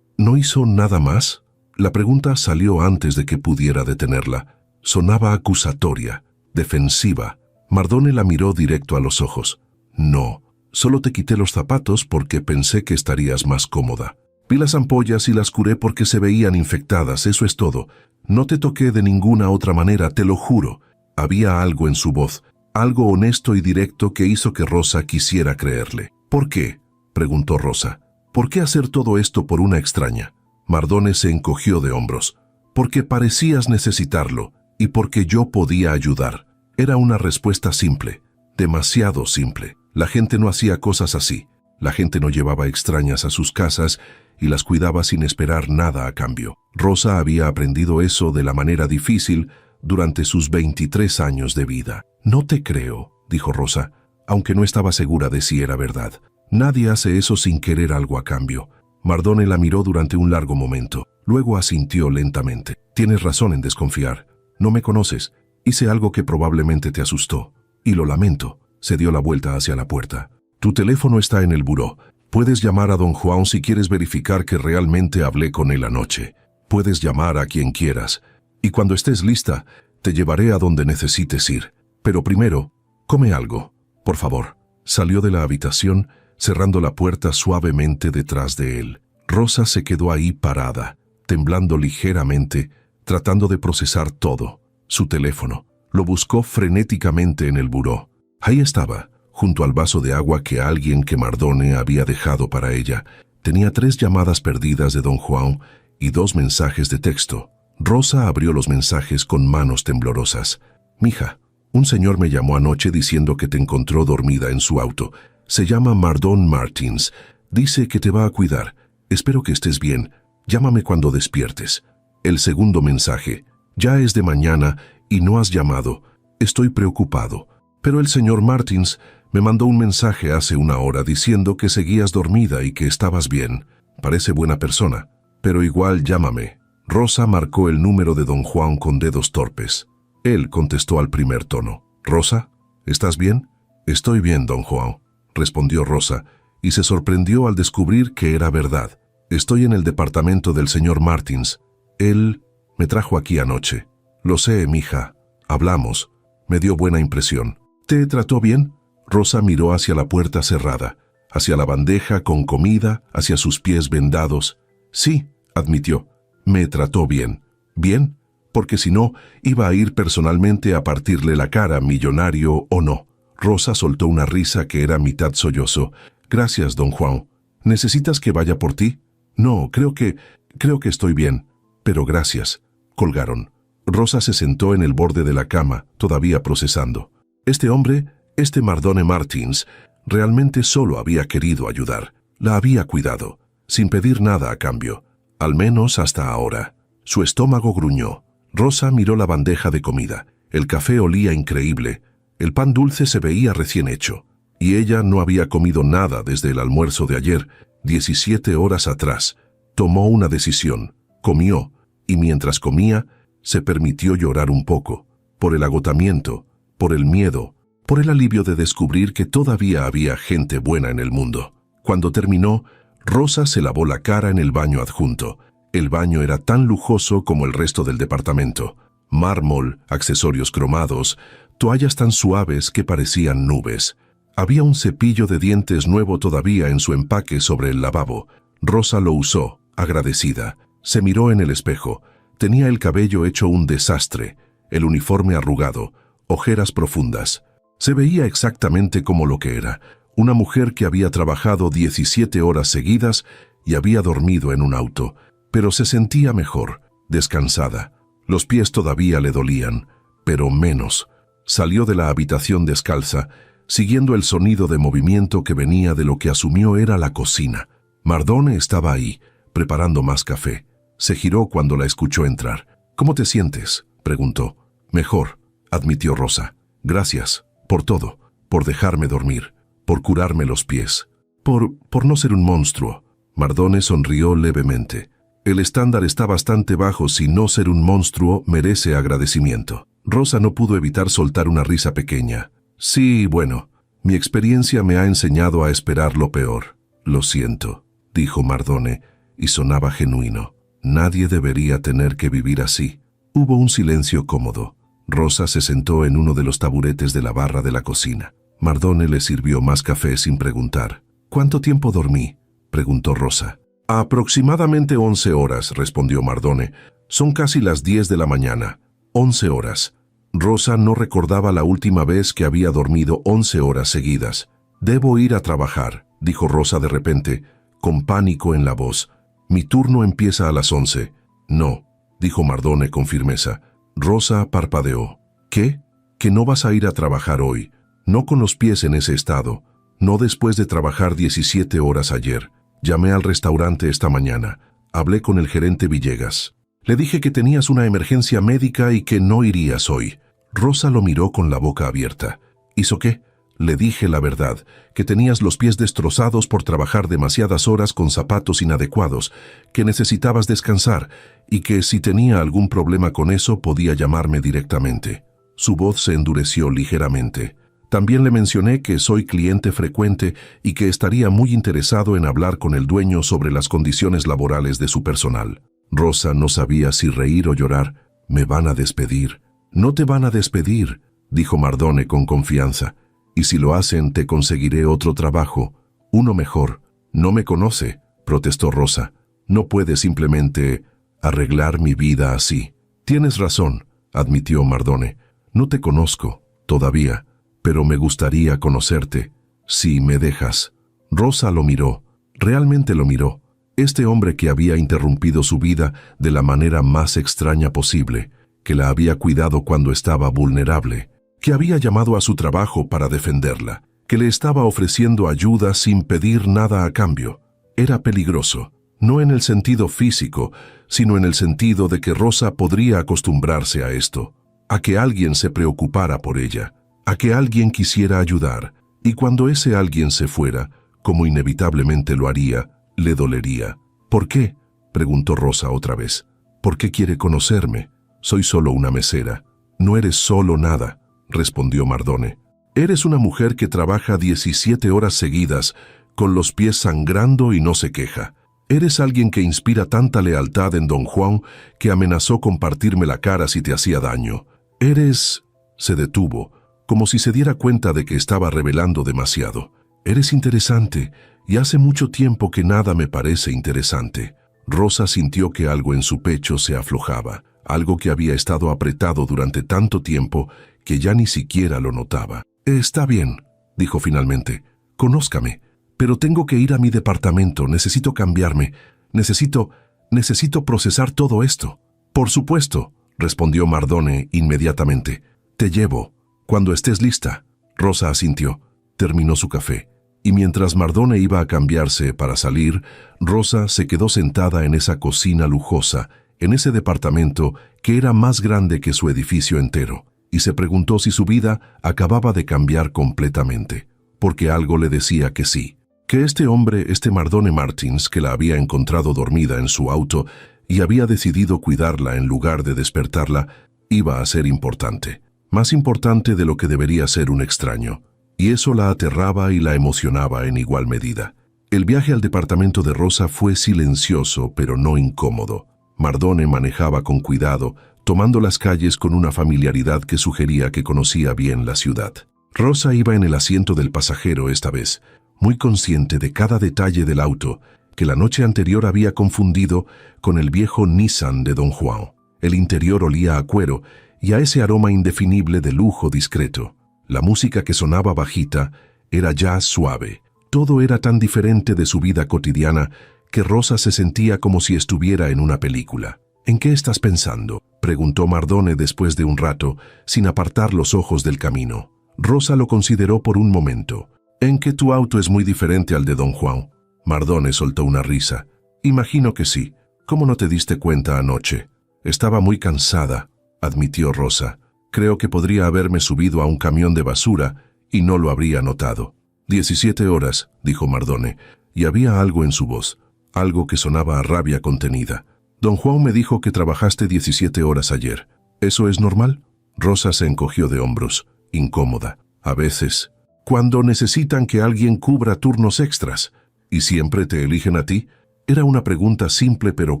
hizo nada más? La pregunta salió antes de que pudiera detenerla. Sonaba acusatoria, defensiva. Mardone la miró directo a los ojos. «No, solo te quité los zapatos porque pensé que estarías más cómoda. Vi las ampollas y las curé porque se veían infectadas, eso es todo. No te toqué de ninguna otra manera, te lo juro». Había algo en su voz, algo honesto y directo que hizo que Rosa quisiera creerle. «¿Por qué?», preguntó Rosa. «¿Por qué hacer todo esto por una extraña?». Mardone se encogió de hombros. «Porque parecías necesitarlo y porque yo podía ayudar». Era una respuesta simple, demasiado simple. La gente no hacía cosas así. La gente no llevaba extrañas a sus casas y las cuidaba sin esperar nada a cambio. Rosa había aprendido eso de la manera difícil durante sus 23 años de vida. «No te creo», dijo Rosa, aunque no estaba segura de si era verdad. «Nadie hace eso sin querer algo a cambio». Mardone la miró durante un largo momento. Luego asintió lentamente. «Tienes razón en desconfiar. No me conoces. Hice algo que probablemente te asustó. Y lo lamento». Se dio la vuelta hacia la puerta. «Tu teléfono está en el buró. Puedes llamar a Don Juan si quieres verificar que realmente hablé con él anoche». Puedes llamar a quien quieras, y cuando estés lista, te llevaré a donde necesites ir. Pero primero, come algo, por favor. Salió de la habitación, cerrando la puerta suavemente detrás de él. Rosa se quedó ahí parada, temblando ligeramente, tratando de procesar todo. Su teléfono. Lo buscó frenéticamente en el buró. Ahí estaba, junto al vaso de agua que alguien que Mardone había dejado para ella. Tenía 3 llamadas perdidas de don Juan y 2 mensajes de texto. Rosa abrió los mensajes con manos temblorosas. «Mija, un señor me llamó anoche diciendo que te encontró dormida en su auto. Se llama Mardone Martins. Dice que te va a cuidar. Espero que estés bien. Llámame cuando despiertes». El segundo mensaje. «Ya es de mañana y no has llamado. Estoy preocupado. Pero el señor Martins me mandó un mensaje hace 1 hora diciendo que seguías dormida y que estabas bien. Parece buena persona. Pero igual llámame». Rosa marcó el número de don Juan con dedos torpes. Él contestó al primer tono. «Rosa, ¿estás bien?» «Estoy bien, don Juan», respondió Rosa, y se sorprendió al descubrir que era verdad. «Estoy en el departamento del señor Martins. Él me trajo aquí anoche». «Lo sé, mija. Hablamos. Me dio buena impresión». «¿Te trató bien?» Rosa miró hacia la puerta cerrada, hacia la bandeja con comida, hacia sus pies vendados. «Sí», admitió. «Me trató bien». «¿Bien?» Porque si no, iba a ir personalmente a partirle la cara, millonario o no. Rosa soltó una risa que era mitad sollozo. «Gracias, don Juan. ¿Necesitas que vaya por ti?» «No, creo que estoy bien. Pero gracias». Colgaron. Rosa se sentó en el borde de la cama, todavía procesando. Este hombre, este Mardone Martins, realmente solo había querido ayudar. La había cuidado, sin pedir nada a cambio. Al menos hasta ahora. Su estómago gruñó. Rosa miró la bandeja de comida. El café olía increíble. El pan dulce se veía recién hecho. Y ella no había comido nada desde el almuerzo de ayer, 17 horas atrás. Tomó una decisión. Comió. Y mientras comía, se permitió llorar un poco. Por el agotamiento, por el miedo, por el alivio de descubrir que todavía había gente buena en el mundo. Cuando terminó, Rosa se lavó la cara en el baño adjunto. El baño era tan lujoso como el resto del departamento. Mármol, accesorios cromados, toallas tan suaves que parecían nubes. Había un cepillo de dientes nuevo todavía en su empaque sobre el lavabo. Rosa lo usó, agradecida. Se miró en el espejo. Tenía el cabello hecho un desastre, el uniforme arrugado, ojeras profundas. Se veía exactamente como lo que era, una mujer que había trabajado 17 horas seguidas y había dormido en un auto, pero se sentía mejor, descansada. Los pies todavía le dolían, pero menos. Salió de la habitación descalza, siguiendo el sonido de movimiento que venía de lo que asumió era la cocina. Mardone estaba ahí, preparando más café. Se giró cuando la escuchó entrar. «¿Cómo te sientes?», preguntó. «Mejor», admitió Rosa. «Gracias, por todo, por dejarme dormir, por curarme los pies, por no ser un monstruo». Mardone sonrió levemente. El estándar está bastante bajo si no ser un monstruo merece agradecimiento. Rosa no pudo evitar soltar una risa pequeña. «Sí, bueno, mi experiencia me ha enseñado a esperar lo peor». «Lo siento», dijo Mardone, y sonaba genuino. Nadie debería tener que vivir así. Hubo un silencio cómodo. Rosa se sentó en uno de los taburetes de la barra de la cocina. Mardone le sirvió más café sin preguntar. «¿Cuánto tiempo dormí?», preguntó Rosa. «Aproximadamente 11 horas», respondió Mardone. «Son casi las 10 de la mañana. 11 horas». Rosa no recordaba la última vez que había dormido 11 horas seguidas. «Debo ir a trabajar», dijo Rosa de repente, con pánico en la voz. «Mi turno empieza a las 11». «No», dijo Mardone con firmeza. Rosa parpadeó. «¿Qué? ¿Que no vas a ir a trabajar hoy? No con los pies en ese estado. No después de trabajar 17 horas ayer. Llamé al restaurante esta mañana. Hablé con el gerente Villegas. Le dije que tenías una emergencia médica y que no irías hoy». Rosa lo miró con la boca abierta. «¿Hizo qué?». «Le dije la verdad, que tenías los pies destrozados por trabajar demasiadas horas con zapatos inadecuados, que necesitabas descansar y que si tenía algún problema con eso podía llamarme directamente». Su voz se endureció ligeramente. «También le mencioné que soy cliente frecuente y que estaría muy interesado en hablar con el dueño sobre las condiciones laborales de su personal». Rosa no sabía si reír o llorar. «Me van a despedir». «No te van a despedir», dijo Mardone con confianza. «Y si lo hacen, te conseguiré otro trabajo, uno mejor». «No me conoce», protestó Rosa. «No puede simplemente arreglar mi vida así». «Tienes razón», admitió Mardone. «No te conozco, todavía, pero me gustaría conocerte, si me dejas». Rosa lo miró, realmente lo miró. Este hombre que había interrumpido su vida de la manera más extraña posible, que la había cuidado cuando estaba vulnerable, que había llamado a su trabajo para defenderla, que le estaba ofreciendo ayuda sin pedir nada a cambio. Era peligroso, no en el sentido físico, sino en el sentido de que Rosa podría acostumbrarse a esto, a que alguien se preocupara por ella, a que alguien quisiera ayudar, y cuando ese alguien se fuera, como inevitablemente lo haría, le dolería. «¿Por qué?», preguntó Rosa otra vez. «¿Por qué quiere conocerme? Soy solo una mesera». «No eres solo nada», respondió Mardone. «Eres una mujer que trabaja 17 horas seguidas, con los pies sangrando y no se queja. Eres alguien que inspira tanta lealtad en Don Juan que amenazó con partirme la cara si te hacía daño. Eres...» Se detuvo, como si se diera cuenta de que estaba revelando demasiado. «Eres interesante, y hace mucho tiempo que nada me parece interesante». Rosa sintió que algo en su pecho se aflojaba, algo que había estado apretado durante tanto tiempo que ya ni siquiera lo notaba. «Está bien», dijo finalmente. «Conózcame, pero tengo que ir a mi departamento, necesito cambiarme, necesito procesar todo esto». «Por supuesto», respondió Mardone inmediatamente. «Te llevo, cuando estés lista». Rosa asintió, terminó su café, y mientras Mardone iba a cambiarse para salir, Rosa se quedó sentada en esa cocina lujosa, en ese departamento que era más grande que su edificio entero, y se preguntó si su vida acababa de cambiar completamente, porque algo le decía que sí, que este hombre, este Mardone Martins, que la había encontrado dormida en su auto y había decidido cuidarla en lugar de despertarla, iba a ser importante, más importante de lo que debería ser un extraño. Y eso la aterraba y la emocionaba en igual medida. El viaje al departamento de Rosa fue silencioso, pero no incómodo. Mardone manejaba con cuidado, tomando las calles con una familiaridad que sugería que conocía bien la ciudad. Rosa iba en el asiento del pasajero esta vez, muy consciente de cada detalle del auto, que la noche anterior había confundido con el viejo Nissan de Don Juan. El interior olía a cuero y a ese aroma indefinible de lujo discreto. La música que sonaba bajita era jazz suave. Todo era tan diferente de su vida cotidiana que Rosa se sentía como si estuviera en una película. «¿En qué estás pensando?», preguntó Mardone después de un rato, sin apartar los ojos del camino. Rosa lo consideró por un momento. «¿En que tu auto es muy diferente al de Don Juan?». Mardone soltó una risa. «Imagino que sí. ¿Cómo no te diste cuenta anoche?». «Estaba muy cansada», admitió Rosa. «Creo que podría haberme subido a un camión de basura y no lo habría notado». 17 horas, dijo Mardone, y había algo en su voz, algo que sonaba a rabia contenida. «Don Juan me dijo que trabajaste 17 horas ayer. ¿Eso es normal?». Rosa se encogió de hombros, incómoda. «A veces, cuando necesitan que alguien cubra turnos extras. ¿Y siempre te eligen a ti?». Era una pregunta simple pero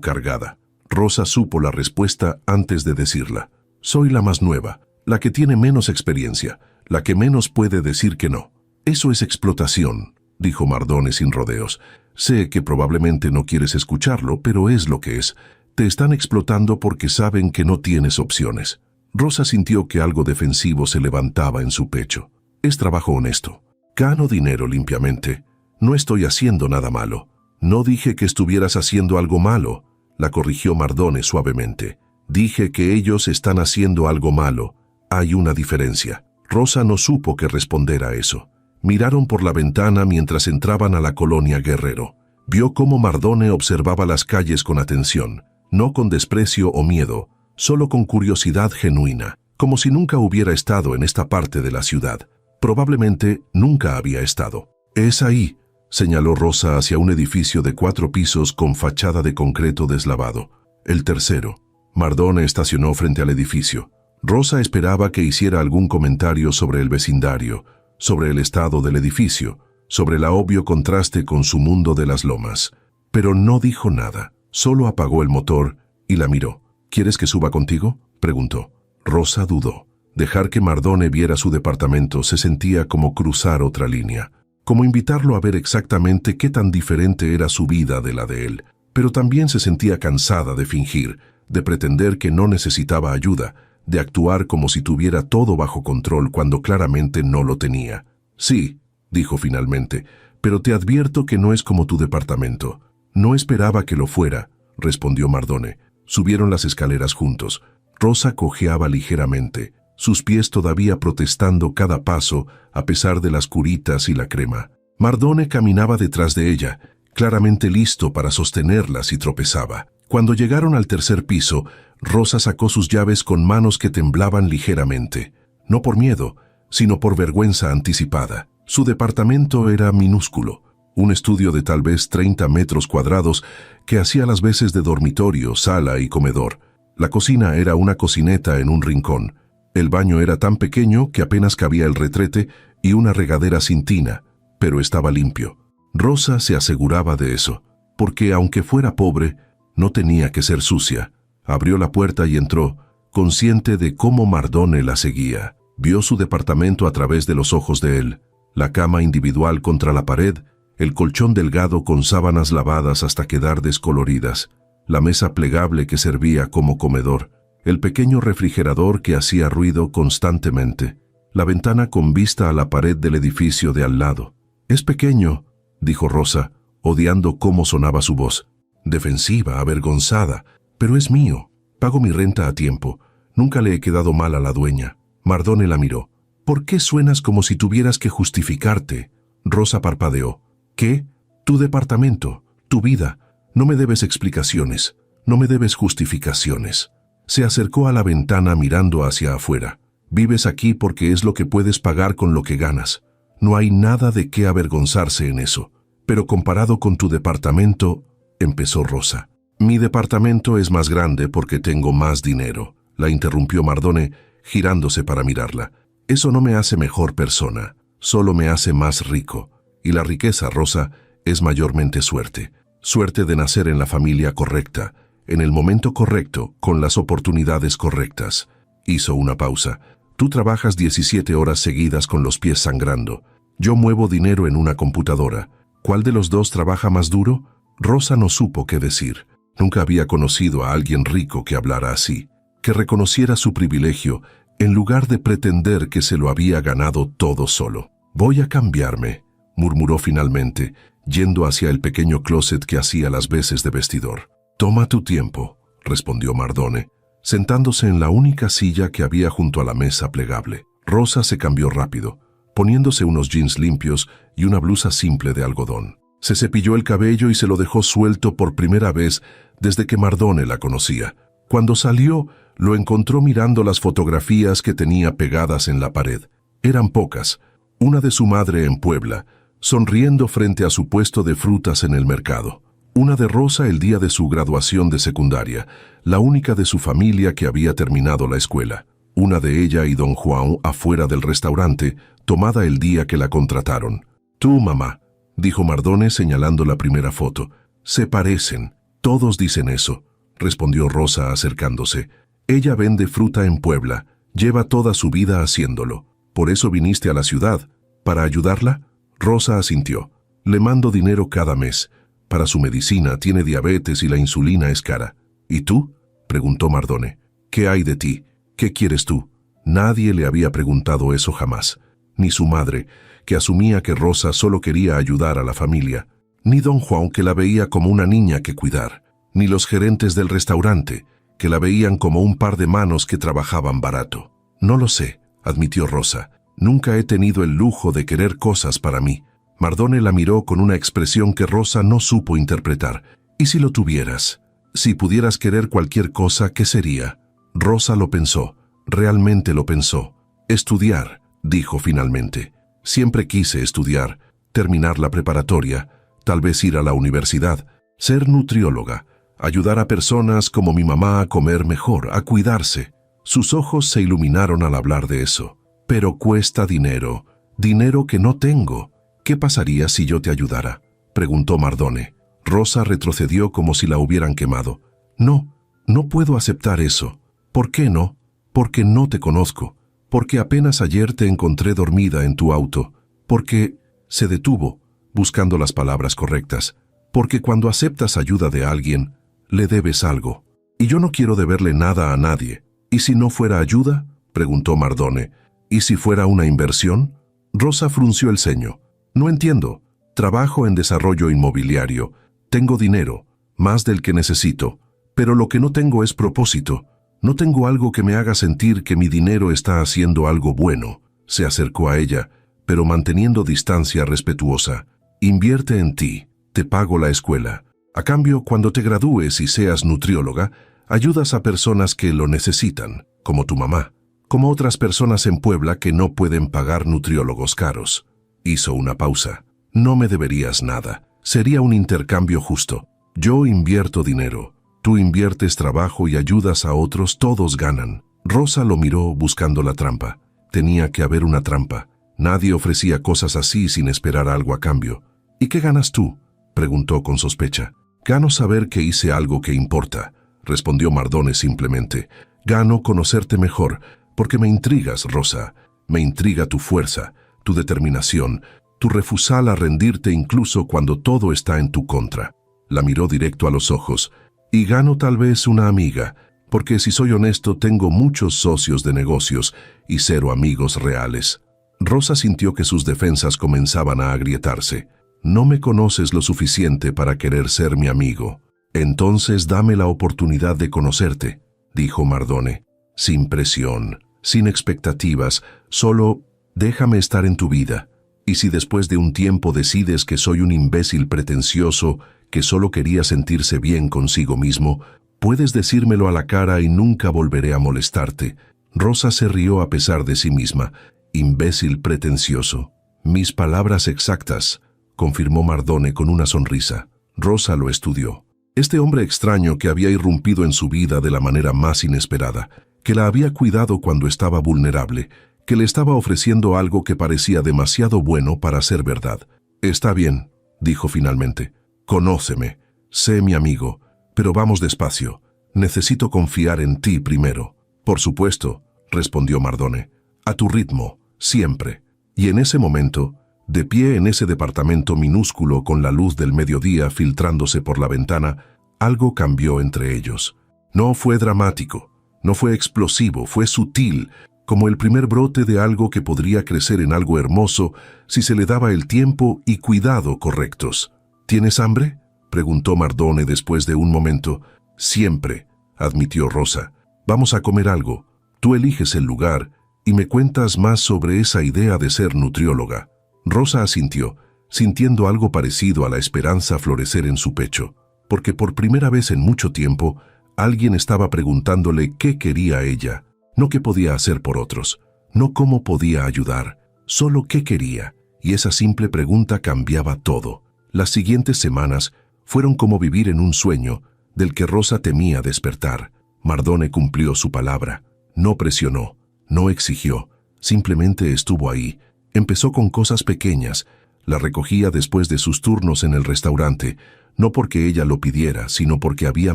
cargada. Rosa supo la respuesta antes de decirla. «Soy la más nueva, la que tiene menos experiencia, la que menos puede decir que no». «Eso es explotación», dijo Mardone sin rodeos. «Sé que probablemente no quieres escucharlo, pero es lo que es. Te están explotando porque saben que no tienes opciones». Rosa sintió que algo defensivo se levantaba en su pecho. «Es trabajo honesto. Gano dinero limpiamente. No estoy haciendo nada malo». «No dije que estuvieras haciendo algo malo», la corrigió Mardone suavemente. «Dije que ellos están haciendo algo malo. Hay una diferencia». Rosa no supo qué responder a eso. Miraron por la ventana mientras entraban a la colonia Guerrero. Vio cómo Mardone observaba las calles con atención, no con desprecio o miedo, solo con curiosidad genuina, como si nunca hubiera estado en esta parte de la ciudad. Probablemente nunca había estado. «Es ahí», señaló Rosa hacia un edificio de 4 pisos con fachada de concreto deslavado. «El tercero». Mardone estacionó frente al edificio. Rosa esperaba que hiciera algún comentario sobre el vecindario, sobre el estado del edificio, sobre el obvio contraste con su mundo de las lomas. Pero no dijo nada, Solo apagó el motor y la miró. ¿Quieres que suba contigo?, preguntó. Rosa dudó. Dejar que Mardone viera su departamento se sentía como cruzar otra línea, como invitarlo a ver exactamente qué tan diferente era su vida de la de él. Pero también se sentía cansada de fingir, de pretender que no necesitaba ayuda, de actuar como si tuviera todo bajo control cuando claramente no lo tenía. Sí, dijo finalmente, pero te advierto que no es como tu departamento. No esperaba que lo fuera, respondió Mardone. Subieron las escaleras juntos. Rosa cojeaba ligeramente, sus pies todavía protestando cada paso a pesar de las curitas y la crema. Mardone caminaba detrás de ella, claramente listo para sostenerla si tropezaba. Cuando llegaron al tercer piso, Rosa sacó sus llaves con manos que temblaban ligeramente. No por miedo, sino por vergüenza anticipada. Su departamento era minúsculo, un estudio de tal vez 30 metros cuadrados que hacía las veces de dormitorio, sala y comedor. La cocina era una cocineta en un rincón. El baño era tan pequeño que apenas cabía el retrete y una regadera sin tina, pero estaba limpio. Rosa se aseguraba de eso, porque aunque fuera pobre, no tenía que ser sucia. Abrió la puerta y entró, consciente de cómo Mardone la seguía. Vio su departamento a través de los ojos de él, la cama individual contra la pared, el colchón delgado con sábanas lavadas hasta quedar descoloridas, la mesa plegable que servía como comedor, el pequeño refrigerador que hacía ruido constantemente, la ventana con vista a la pared del edificio de al lado. «Es pequeño», dijo Rosa, odiando cómo sonaba su voz. Defensiva, avergonzada, pero es mío. Pago mi renta a tiempo. Nunca le he quedado mal a la dueña. Mardone la miró. «¿Por qué suenas como si tuvieras que justificarte?». Rosa parpadeó. «¿Qué? Tu departamento, tu vida. No me debes explicaciones, no me debes justificaciones». Se acercó a la ventana mirando hacia afuera. «Vives aquí porque es lo que puedes pagar con lo que ganas. No hay nada de qué avergonzarse en eso. Pero comparado con tu departamento», empezó Rosa. «Mi departamento es más grande porque tengo más dinero», la interrumpió Mardone, girándose para mirarla. «Eso no me hace mejor persona, solo me hace más rico. Y la riqueza, Rosa, es mayormente suerte. Suerte de nacer en la familia correcta, en el momento correcto, con las oportunidades correctas». Hizo una pausa. «Tú trabajas 17 horas seguidas con los pies sangrando. Yo muevo dinero en una computadora. ¿Cuál de los dos trabaja más duro?». Rosa no supo qué decir. Nunca había conocido a alguien rico que hablara así, que reconociera su privilegio en lugar de pretender que se lo había ganado todo solo. «Voy a cambiarme», murmuró finalmente, yendo hacia el pequeño closet que hacía las veces de vestidor. «Toma tu tiempo», respondió Mardone, sentándose en la única silla que había junto a la mesa plegable. Rosa se cambió rápido, poniéndose unos jeans limpios y una blusa simple de algodón. Se cepilló el cabello y se lo dejó suelto por primera vez desde que Mardone la conocía. Cuando salió, lo encontró mirando las fotografías que tenía pegadas en la pared. Eran pocas, una de su madre en Puebla, sonriendo frente a su puesto de frutas en el mercado. Una de Rosa el día de su graduación de secundaria, la única de su familia que había terminado la escuela. Una de ella y don Juan afuera del restaurante, tomada el día que la contrataron. «Tú, mamá», dijo Mardone señalando la primera foto. «Se parecen. Todos dicen eso», respondió Rosa acercándose. «Ella vende fruta en Puebla. Lleva toda su vida haciéndolo. ¿Por eso viniste a la ciudad? ¿Para ayudarla?». Rosa asintió. «Le mando dinero cada mes. Para su medicina, tiene diabetes y la insulina es cara». «¿Y tú?», preguntó Mardone. «¿Qué hay de ti? ¿Qué quieres tú?». Nadie le había preguntado eso jamás. Ni su madre, que asumía que Rosa solo quería ayudar a la familia. Ni don Juan, que la veía como una niña que cuidar. Ni los gerentes del restaurante, que la veían como un par de manos que trabajaban barato. «No lo sé», admitió Rosa. «Nunca he tenido el lujo de querer cosas para mí». Mardone la miró con una expresión que Rosa no supo interpretar. «¿Y si lo tuvieras? Si pudieras querer cualquier cosa, ¿qué sería?». Rosa lo pensó, realmente lo pensó. «Estudiar», dijo finalmente. «Siempre quise estudiar, terminar la preparatoria, tal vez ir a la universidad, ser nutrióloga, ayudar a personas como mi mamá a comer mejor, a cuidarse». Sus ojos se iluminaron al hablar de eso. «Pero cuesta dinero, dinero que no tengo». «¿Qué pasaría si yo te ayudara?», preguntó Mardone. Rosa retrocedió como si la hubieran quemado. No, no puedo aceptar eso. ¿Por qué no? Porque no te conozco. Porque apenas ayer te encontré dormida en tu auto. Porque se detuvo, buscando las palabras correctas. Porque cuando aceptas ayuda de alguien, le debes algo. Y yo no quiero deberle nada a nadie. ¿Y si no fuera ayuda?, preguntó Mardone. ¿Y si fuera una inversión? Rosa frunció el ceño. No entiendo. Trabajo en desarrollo inmobiliario. Tengo dinero, más del que necesito. Pero lo que no tengo es propósito. No tengo algo que me haga sentir que mi dinero está haciendo algo bueno. Se acercó a ella, pero manteniendo distancia respetuosa. Invierte en ti. Te pago la escuela. A cambio, cuando te gradúes y seas nutrióloga, ayudas a personas que lo necesitan, como tu mamá, como otras personas en Puebla que no pueden pagar nutriólogos caros. Hizo una pausa. No me deberías nada. Sería un intercambio justo. Yo invierto dinero. Tú inviertes trabajo y ayudas a otros, todos ganan. Rosa lo miró buscando la trampa. Tenía que haber una trampa. Nadie ofrecía cosas así sin esperar algo a cambio. ¿Y qué ganas tú?, preguntó con sospecha. Gano saber que hice algo que importa, respondió Mardone simplemente. Gano conocerte mejor, porque me intrigas, Rosa. Me intriga tu fuerza, tu determinación, tu refusal a rendirte incluso cuando todo está en tu contra. La miró directo a los ojos. Y gano tal vez una amiga, porque si soy honesto tengo muchos socios de negocios y 0 amigos reales. Rosa sintió que sus defensas comenzaban a agrietarse. No me conoces lo suficiente para querer ser mi amigo. Entonces dame la oportunidad de conocerte, dijo Mardone. Sin presión, sin expectativas, solo déjame estar en tu vida. Y si después de un tiempo decides que soy un imbécil pretencioso, que solo quería sentirse bien consigo mismo, puedes decírmelo a la cara y nunca volveré a molestarte. Rosa se rió a pesar de sí misma. Imbécil pretencioso. Mis palabras exactas, confirmó Mardone con una sonrisa. Rosa lo estudió. Este hombre extraño que había irrumpido en su vida de la manera más inesperada, que la había cuidado cuando estaba vulnerable, que le estaba ofreciendo algo que parecía demasiado bueno para ser verdad. Está bien, dijo finalmente. Conóceme, sé mi amigo, pero vamos despacio. Necesito confiar en ti primero. Por supuesto, respondió Mardone. A tu ritmo, siempre. Y en ese momento, de pie en ese departamento minúsculo con la luz del mediodía filtrándose por la ventana, algo cambió entre ellos. No fue dramático, no fue explosivo, fue sutil, como el primer brote de algo que podría crecer en algo hermoso si se le daba el tiempo y cuidado correctos. ¿Tienes hambre?, preguntó Mardone después de un momento. Siempre, admitió Rosa. Vamos a comer algo. Tú eliges el lugar y me cuentas más sobre esa idea de ser nutrióloga. Rosa asintió, sintiendo algo parecido a la esperanza florecer en su pecho, porque por primera vez en mucho tiempo, alguien estaba preguntándole qué quería ella, no qué podía hacer por otros, no cómo podía ayudar, solo qué quería, y esa simple pregunta cambiaba todo. Las siguientes semanas fueron como vivir en un sueño del que Rosa temía despertar. Mardone cumplió su palabra, no presionó, no exigió, simplemente estuvo ahí. Empezó con cosas pequeñas, la recogía después de sus turnos en el restaurante, no porque ella lo pidiera, sino porque había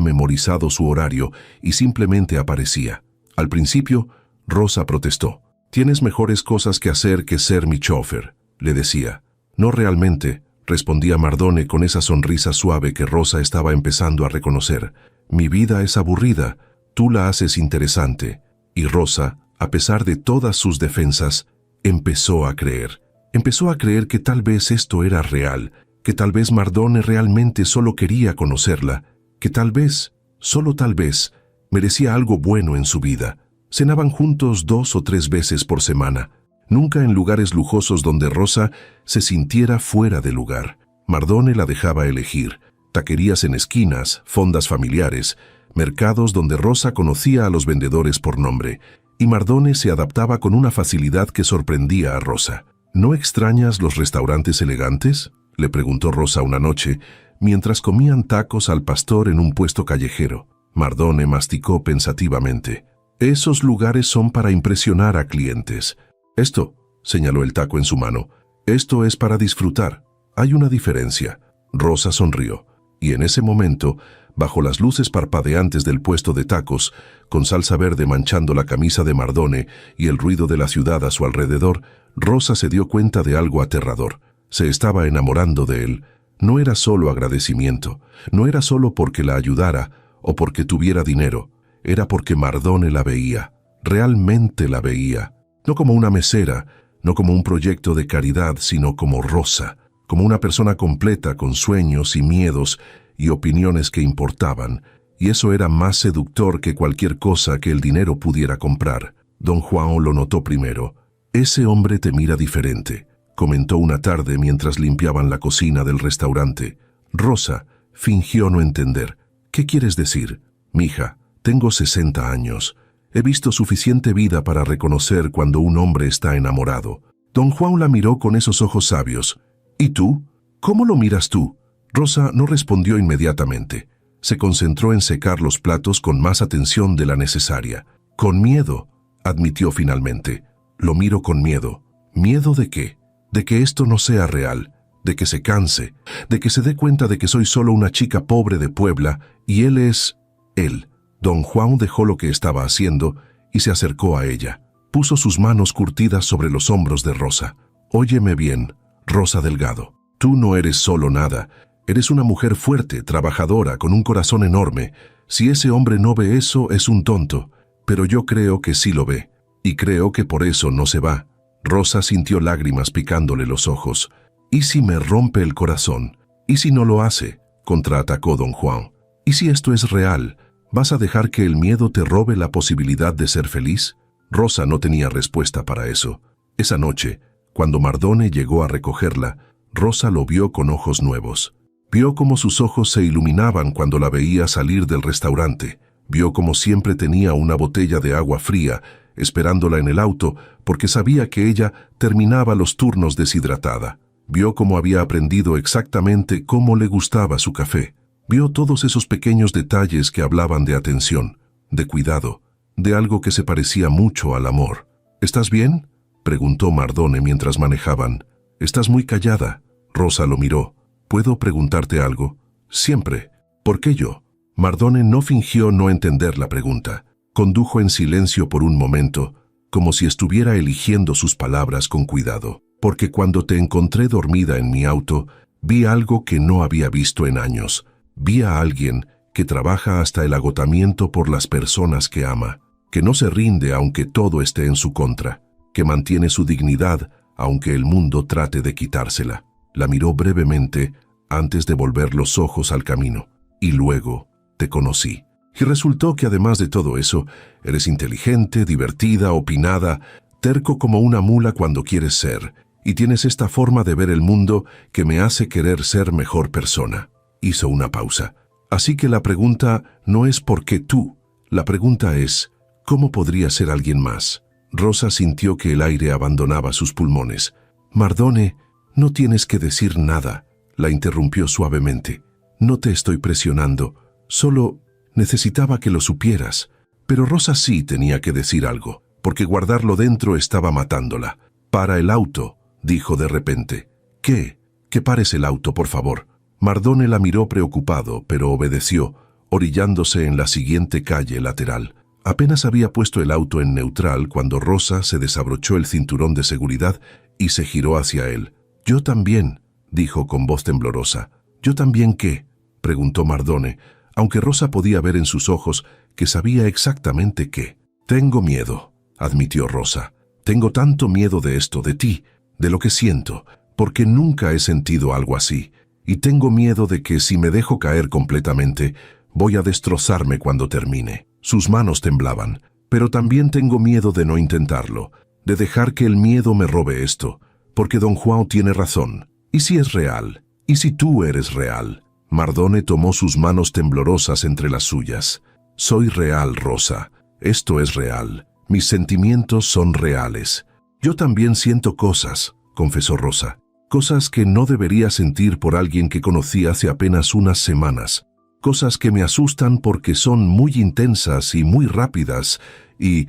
memorizado su horario y simplemente aparecía. Al principio, Rosa protestó. «Tienes mejores cosas que hacer que ser mi chofer», le decía. «No realmente», respondía Mardone con esa sonrisa suave que Rosa estaba empezando a reconocer. «Mi vida es aburrida, tú la haces interesante». Y Rosa, a pesar de todas sus defensas, empezó a creer que tal vez esto era real, que tal vez Mardone realmente solo quería conocerla, que tal vez, solo tal vez, merecía algo bueno en su vida. Cenaban juntos 2 o 3 veces por semana, nunca en lugares lujosos donde Rosa se sintiera fuera de lugar. Mardone la dejaba elegir, taquerías en esquinas, fondas familiares, mercados donde Rosa conocía a los vendedores por nombre, y Mardone se adaptaba con una facilidad que sorprendía a Rosa. ¿No extrañas los restaurantes elegantes?, le preguntó Rosa una noche, mientras comían tacos al pastor en un puesto callejero. Mardone masticó pensativamente. Esos lugares son para impresionar a clientes. Esto, señaló el taco en su mano, esto es para disfrutar. Hay una diferencia. Rosa sonrió. Y en ese momento, bajo las luces parpadeantes del puesto de tacos, con salsa verde manchando la camisa de Mardone y el ruido de la ciudad a su alrededor, Rosa se dio cuenta de algo aterrador. Se estaba enamorando de él. No era solo agradecimiento, no era solo porque la ayudara o porque tuviera dinero, era porque Mardone la veía, realmente la veía, no como una mesera, no como un proyecto de caridad, sino como Rosa, como una persona completa con sueños y miedos y opiniones que importaban, y eso era más seductor que cualquier cosa que el dinero pudiera comprar. Don Juan lo notó primero. «Ese hombre te mira diferente», comentó una tarde mientras limpiaban la cocina del restaurante. Rosa fingió no entender. «¿Qué quieres decir?» «Mija, tengo 60 años. He visto suficiente vida para reconocer cuando un hombre está enamorado». Don Juan la miró con esos ojos sabios. «¿Y tú? ¿Cómo lo miras tú?» Rosa no respondió inmediatamente. Se concentró en secar los platos con más atención de la necesaria. «Con miedo», admitió finalmente. «Lo miro con miedo». «¿Miedo de qué?» «De que esto no sea real, de que se canse, de que se dé cuenta de que soy solo una chica pobre de Puebla y él es... él». Don Juan dejó lo que estaba haciendo y se acercó a ella. Puso sus manos curtidas sobre los hombros de Rosa. «Óyeme bien, Rosa Delgado. Tú no eres solo nada. Eres una mujer fuerte, trabajadora, con un corazón enorme. Si ese hombre no ve eso, es un tonto. Pero yo creo que sí lo ve. Y creo que por eso no se va». Rosa sintió lágrimas picándole los ojos. «¿Y si me rompe el corazón? ¿Y si no lo hace?», contraatacó don Juan. «¿Y si esto es real? ¿Vas a dejar que el miedo te robe la posibilidad de ser feliz?». Rosa no tenía respuesta para eso. Esa noche, cuando Mardone llegó a recogerla, Rosa lo vio con ojos nuevos. Vio cómo sus ojos se iluminaban cuando la veía salir del restaurante. Vio cómo siempre tenía una botella de agua fría, esperándola en el auto, porque sabía que ella terminaba los turnos deshidratada. Vio cómo había aprendido exactamente cómo le gustaba su café. Vio todos esos pequeños detalles que hablaban de atención, de cuidado, de algo que se parecía mucho al amor. «¿Estás bien?», preguntó Mardone mientras manejaban. «Estás muy callada». Rosa lo miró. «¿Puedo preguntarte algo?». «Siempre». «¿Por qué yo?». Mardone no fingió no entender la pregunta. Condujo en silencio por un momento, como si estuviera eligiendo sus palabras con cuidado. «Porque cuando te encontré dormida en mi auto, vi algo que no había visto en años. Vi a alguien que trabaja hasta el agotamiento por las personas que ama, que no se rinde aunque todo esté en su contra, que mantiene su dignidad aunque el mundo trate de quitársela». La miró brevemente antes de volver los ojos al camino. «Y luego te conocí. Y resultó que además de todo eso, eres inteligente, divertida, opinada, terco como una mula cuando quieres ser, y tienes esta forma de ver el mundo que me hace querer ser mejor persona». Hizo una pausa. «Así que la pregunta no es ¿por qué tú?, la pregunta es ¿cómo podría ser alguien más?». Rosa sintió que el aire abandonaba sus pulmones. «Mardone, no tienes que decir nada», la interrumpió suavemente. «No te estoy presionando, solo necesitaba que lo supieras». Pero Rosa sí tenía que decir algo, porque guardarlo dentro estaba matándola. «Para el auto», dijo de repente. «¿Qué? Que pares el auto, por favor». Mardone la miró preocupado, pero obedeció, orillándose en la siguiente calle lateral. Apenas había puesto el auto en neutral cuando Rosa se desabrochó el cinturón de seguridad y se giró hacia él. «Yo también», dijo con voz temblorosa. «¿Yo también qué?», preguntó Mardone, aunque Rosa podía ver en sus ojos que sabía exactamente qué. «Tengo miedo», admitió Rosa. «Tengo tanto miedo de esto, de ti, de lo que siento, porque nunca he sentido algo así. Y tengo miedo de que si me dejo caer completamente, voy a destrozarme cuando termine». Sus manos temblaban. «Pero también tengo miedo de no intentarlo, de dejar que el miedo me robe esto, porque don Juan tiene razón. ¿Y si es real? ¿Y si tú eres real?». Mardone tomó sus manos temblorosas entre las suyas. «Soy real, Rosa. Esto es real. Mis sentimientos son reales». «Yo también siento cosas», confesó Rosa. «Cosas que no debería sentir por alguien que conocí hace apenas unas semanas. Cosas que me asustan porque son muy intensas y muy rápidas y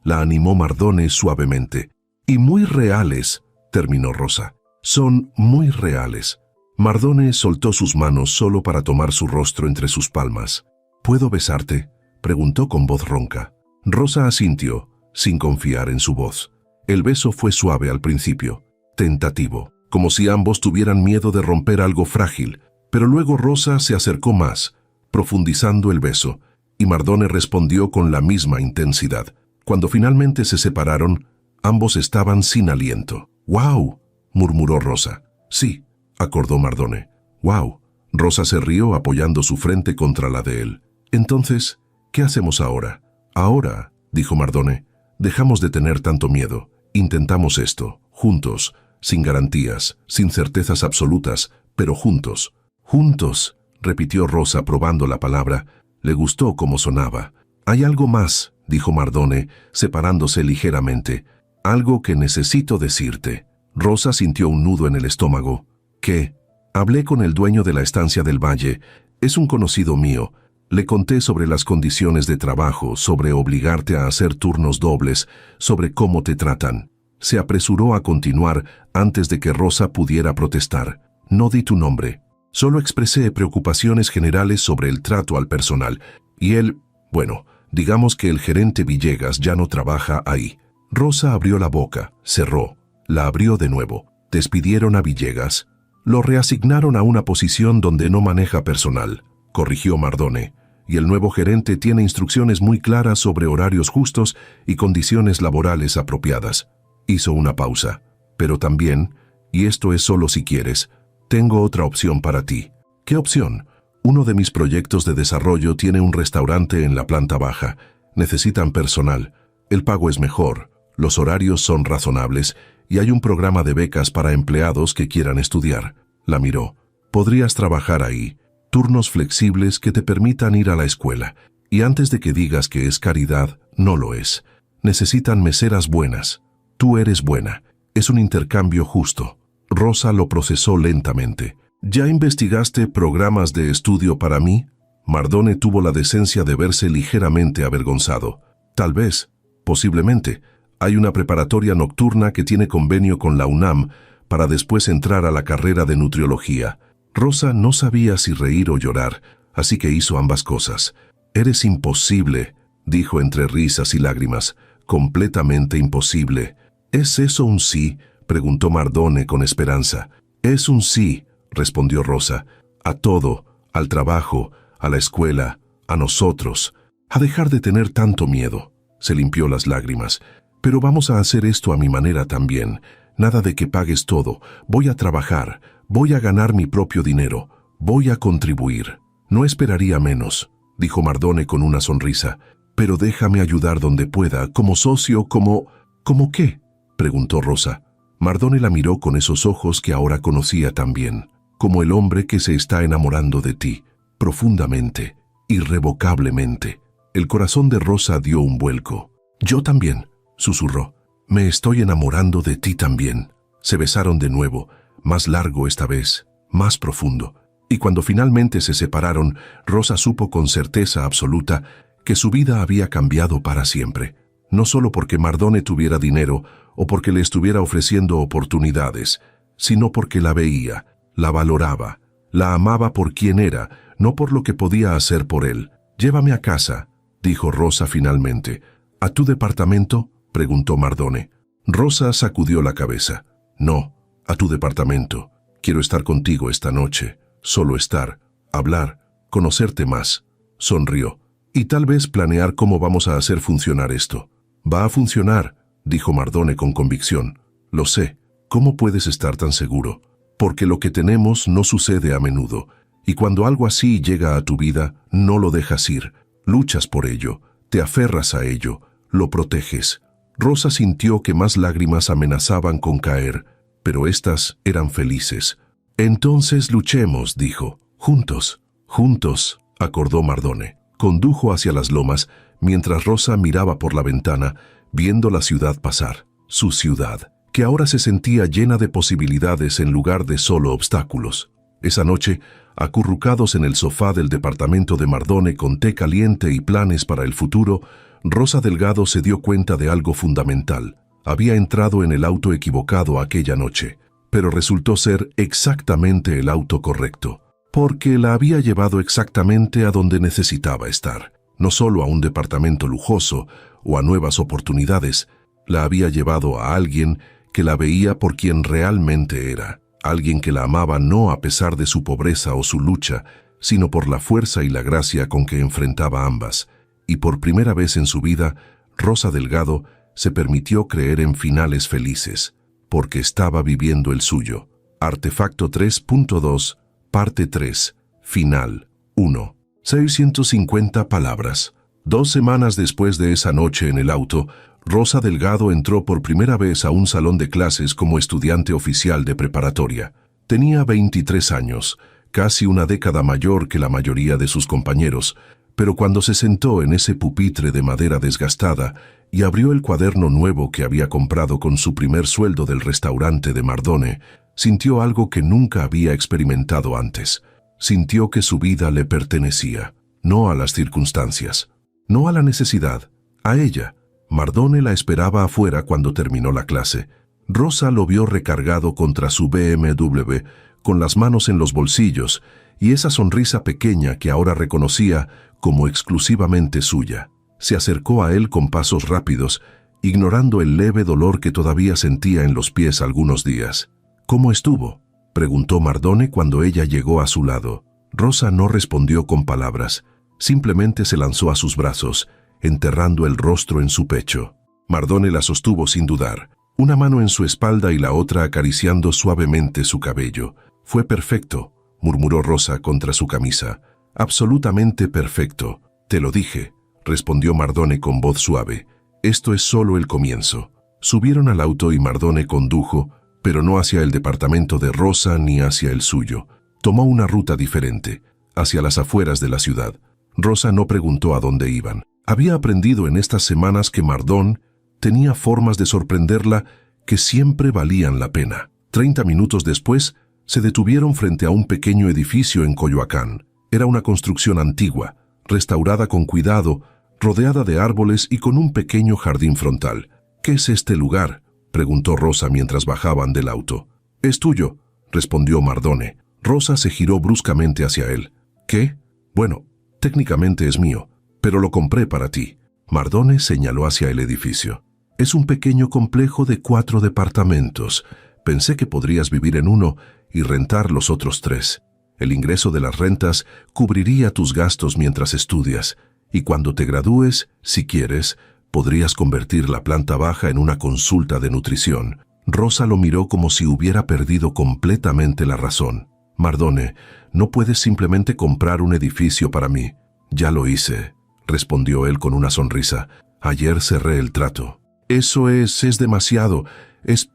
la animó Mardone suavemente. «Y muy reales», terminó Rosa. «Son muy reales». Mardone soltó sus manos solo para tomar su rostro entre sus palmas. ¿Puedo besarte?, preguntó con voz ronca. Rosa asintió, sin confiar en su voz. El beso fue suave al principio, tentativo, como si ambos tuvieran miedo de romper algo frágil, pero luego Rosa se acercó más, profundizando el beso, y Mardone respondió con la misma intensidad. Cuando finalmente se separaron, ambos estaban sin aliento. «¡Wow!», murmuró Rosa. «Sí», acordó Mardone. «¡Wow!». Rosa se rió apoyando su frente contra la de él. «Entonces, ¿qué hacemos ahora?». «Ahora», dijo Mardone, «dejamos de tener tanto miedo. Intentamos esto, juntos, sin garantías, sin certezas absolutas, pero juntos». «Juntos», repitió Rosa probando la palabra. Le gustó cómo sonaba. «Hay algo más», dijo Mardone, separándose ligeramente. «Algo que necesito decirte». Rosa sintió un nudo en el estómago. «¿Qué?». «Hablé con el dueño de la estancia del Valle. Es un conocido mío. Le conté sobre las condiciones de trabajo, sobre obligarte a hacer turnos dobles, sobre cómo te tratan». Se apresuró a continuar antes de que Rosa pudiera protestar. «No di tu nombre. Solo expresé preocupaciones generales sobre el trato al personal. Y él, bueno, digamos que el gerente Villegas ya no trabaja ahí». Rosa abrió la boca, cerró, la abrió de nuevo. «¿Despidieron a Villegas?». «Lo reasignaron a una posición donde no maneja personal», corrigió Mardone. «Y el nuevo gerente tiene instrucciones muy claras sobre horarios justos y condiciones laborales apropiadas». Hizo una pausa. «Pero también, y esto es solo si quieres, tengo otra opción para ti». «¿Qué opción?». «Uno de mis proyectos de desarrollo tiene un restaurante en la planta baja. Necesitan personal. El pago es mejor, los horarios son razonables y hay un programa de becas para empleados que quieran estudiar». La miró. «Podrías trabajar ahí. Turnos flexibles que te permitan ir a la escuela. Y antes de que digas que es caridad, no lo es. Necesitan meseras buenas. Tú eres buena. Es un intercambio justo». Rosa lo procesó lentamente. «¿Ya investigaste programas de estudio para mí?». Mardone tuvo la decencia de verse ligeramente avergonzado. «Tal vez, posiblemente. Hay una preparatoria nocturna que tiene convenio con la UNAM para después entrar a la carrera de nutriología». Rosa no sabía si reír o llorar, así que hizo ambas cosas. «Eres imposible», dijo entre risas y lágrimas. «Completamente imposible». «¿Es eso un sí?», preguntó Mardone con esperanza. «Es un sí», respondió Rosa. «A todo, al trabajo, a la escuela, a nosotros. A dejar de tener tanto miedo». Se limpió las lágrimas. «Pero vamos a hacer esto a mi manera también. Nada de que pagues todo. Voy a trabajar. Voy a ganar mi propio dinero. Voy a contribuir». «No esperaría menos», dijo Mardone con una sonrisa. «Pero déjame ayudar donde pueda, como socio, como... ¿Cómo qué?», preguntó Rosa. Mardone la miró con esos ojos que ahora conocía tan bien. «Como el hombre que se está enamorando de ti, profundamente, irrevocablemente». El corazón de Rosa dio un vuelco. «Yo también», susurró. «Me estoy enamorando de ti también». Se besaron de nuevo, más largo esta vez, más profundo. Y cuando finalmente se separaron, Rosa supo con certeza absoluta que su vida había cambiado para siempre. No solo porque Mardone tuviera dinero o porque le estuviera ofreciendo oportunidades, sino porque la veía, la valoraba, la amaba por quien era, no por lo que podía hacer por él. «Llévame a casa», dijo Rosa finalmente. «¿A tu departamento?», preguntó Mardone. Rosa sacudió la cabeza. «No, a tu departamento. Quiero estar contigo esta noche. Solo estar, hablar, conocerte más». Sonrió. «Y tal vez planear cómo vamos a hacer funcionar esto». «Va a funcionar», dijo Mardone con convicción. «Lo sé. ¿Cómo puedes estar tan seguro? Porque lo que tenemos no sucede a menudo. Y cuando algo así llega a tu vida, no lo dejas ir. Luchas por ello, te aferras a ello, lo proteges». Rosa sintió que más lágrimas amenazaban con caer, pero éstas eran felices. «Entonces luchemos», dijo. «Juntos». «Juntos», acordó Mardone. Condujo hacia las lomas, mientras Rosa miraba por la ventana, viendo la ciudad pasar. Su ciudad, que ahora se sentía llena de posibilidades en lugar de solo obstáculos. Esa noche, acurrucados en el sofá del departamento de Mardone con té caliente y planes para el futuro, Rosa Delgado se dio cuenta de algo fundamental. Había entrado en el auto equivocado aquella noche. pero resultó ser exactamente el auto correcto, porque la había llevado exactamente a donde necesitaba estar. No solo a un departamento lujoso o a nuevas oportunidades, la había llevado a alguien que la veía por quien realmente era, alguien que la amaba no a pesar de su pobreza o su lucha, sino por la fuerza y la gracia con que enfrentaba ambas. Y por primera vez en su vida, Rosa Delgado se permitió creer en finales felices, porque estaba viviendo el suyo. Artefacto 3.2, parte 3, final 1. 650 palabras. 2 semanas después de esa noche en el auto, Rosa Delgado entró por primera vez a un salón de clases como estudiante oficial de preparatoria. Tenía 23 años, casi una década mayor que la mayoría de sus compañeros, pero cuando se sentó en ese pupitre de madera desgastada y abrió el cuaderno nuevo que había comprado con su primer sueldo del restaurante de Mardone, sintió algo que nunca había experimentado antes. Sintió que su vida le pertenecía, no a las circunstancias, no a la necesidad, a ella. Mardone la esperaba afuera cuando terminó la clase. Rosa lo vio recargado contra su BMW, con las manos en los bolsillos, y esa sonrisa pequeña que ahora reconocía como exclusivamente suya. Se acercó a él con pasos rápidos, ignorando el leve dolor que todavía sentía en los pies algunos días. «¿Cómo estuvo?», preguntó Mardone cuando ella llegó a su lado. Rosa no respondió con palabras, simplemente se lanzó a sus brazos, enterrando el rostro en su pecho. Mardone la sostuvo sin dudar, una mano en su espalda y la otra acariciando suavemente su cabello. «Fue perfecto», murmuró Rosa contra su camisa. «Absolutamente perfecto. Te lo dije», respondió Mardone con voz suave. «Esto es solo el comienzo». Subieron al auto y Mardone condujo, pero no hacia el departamento de Rosa ni hacia el suyo. Tomó una ruta diferente, hacia las afueras de la ciudad. Rosa no preguntó a dónde iban. Había aprendido en estas semanas que Mardone tenía formas de sorprenderla que siempre valían la pena. 30 minutos después, se detuvieron frente a un pequeño edificio en Coyoacán. Era una construcción antigua, restaurada con cuidado, rodeada de árboles y con un pequeño jardín frontal. «¿Qué es este lugar?», preguntó Rosa mientras bajaban del auto. «Es tuyo», respondió Mardone. Rosa se giró bruscamente hacia él. «¿Qué? Bueno, técnicamente es mío, pero lo compré para ti». Mardone señaló hacia el edificio. «Es un pequeño complejo de 4 departamentos. Pensé que podrías vivir en uno y rentar los otros 3. El ingreso de las rentas cubriría tus gastos mientras estudias, y cuando te gradúes, si quieres, podrías convertir la planta baja en una consulta de nutrición». Rosa lo miró como si hubiera perdido completamente la razón. «Mardone, no puedes simplemente comprar un edificio para mí». «Ya lo hice», respondió él con una sonrisa. «Ayer cerré el trato». «Eso es demasiado. ¿Es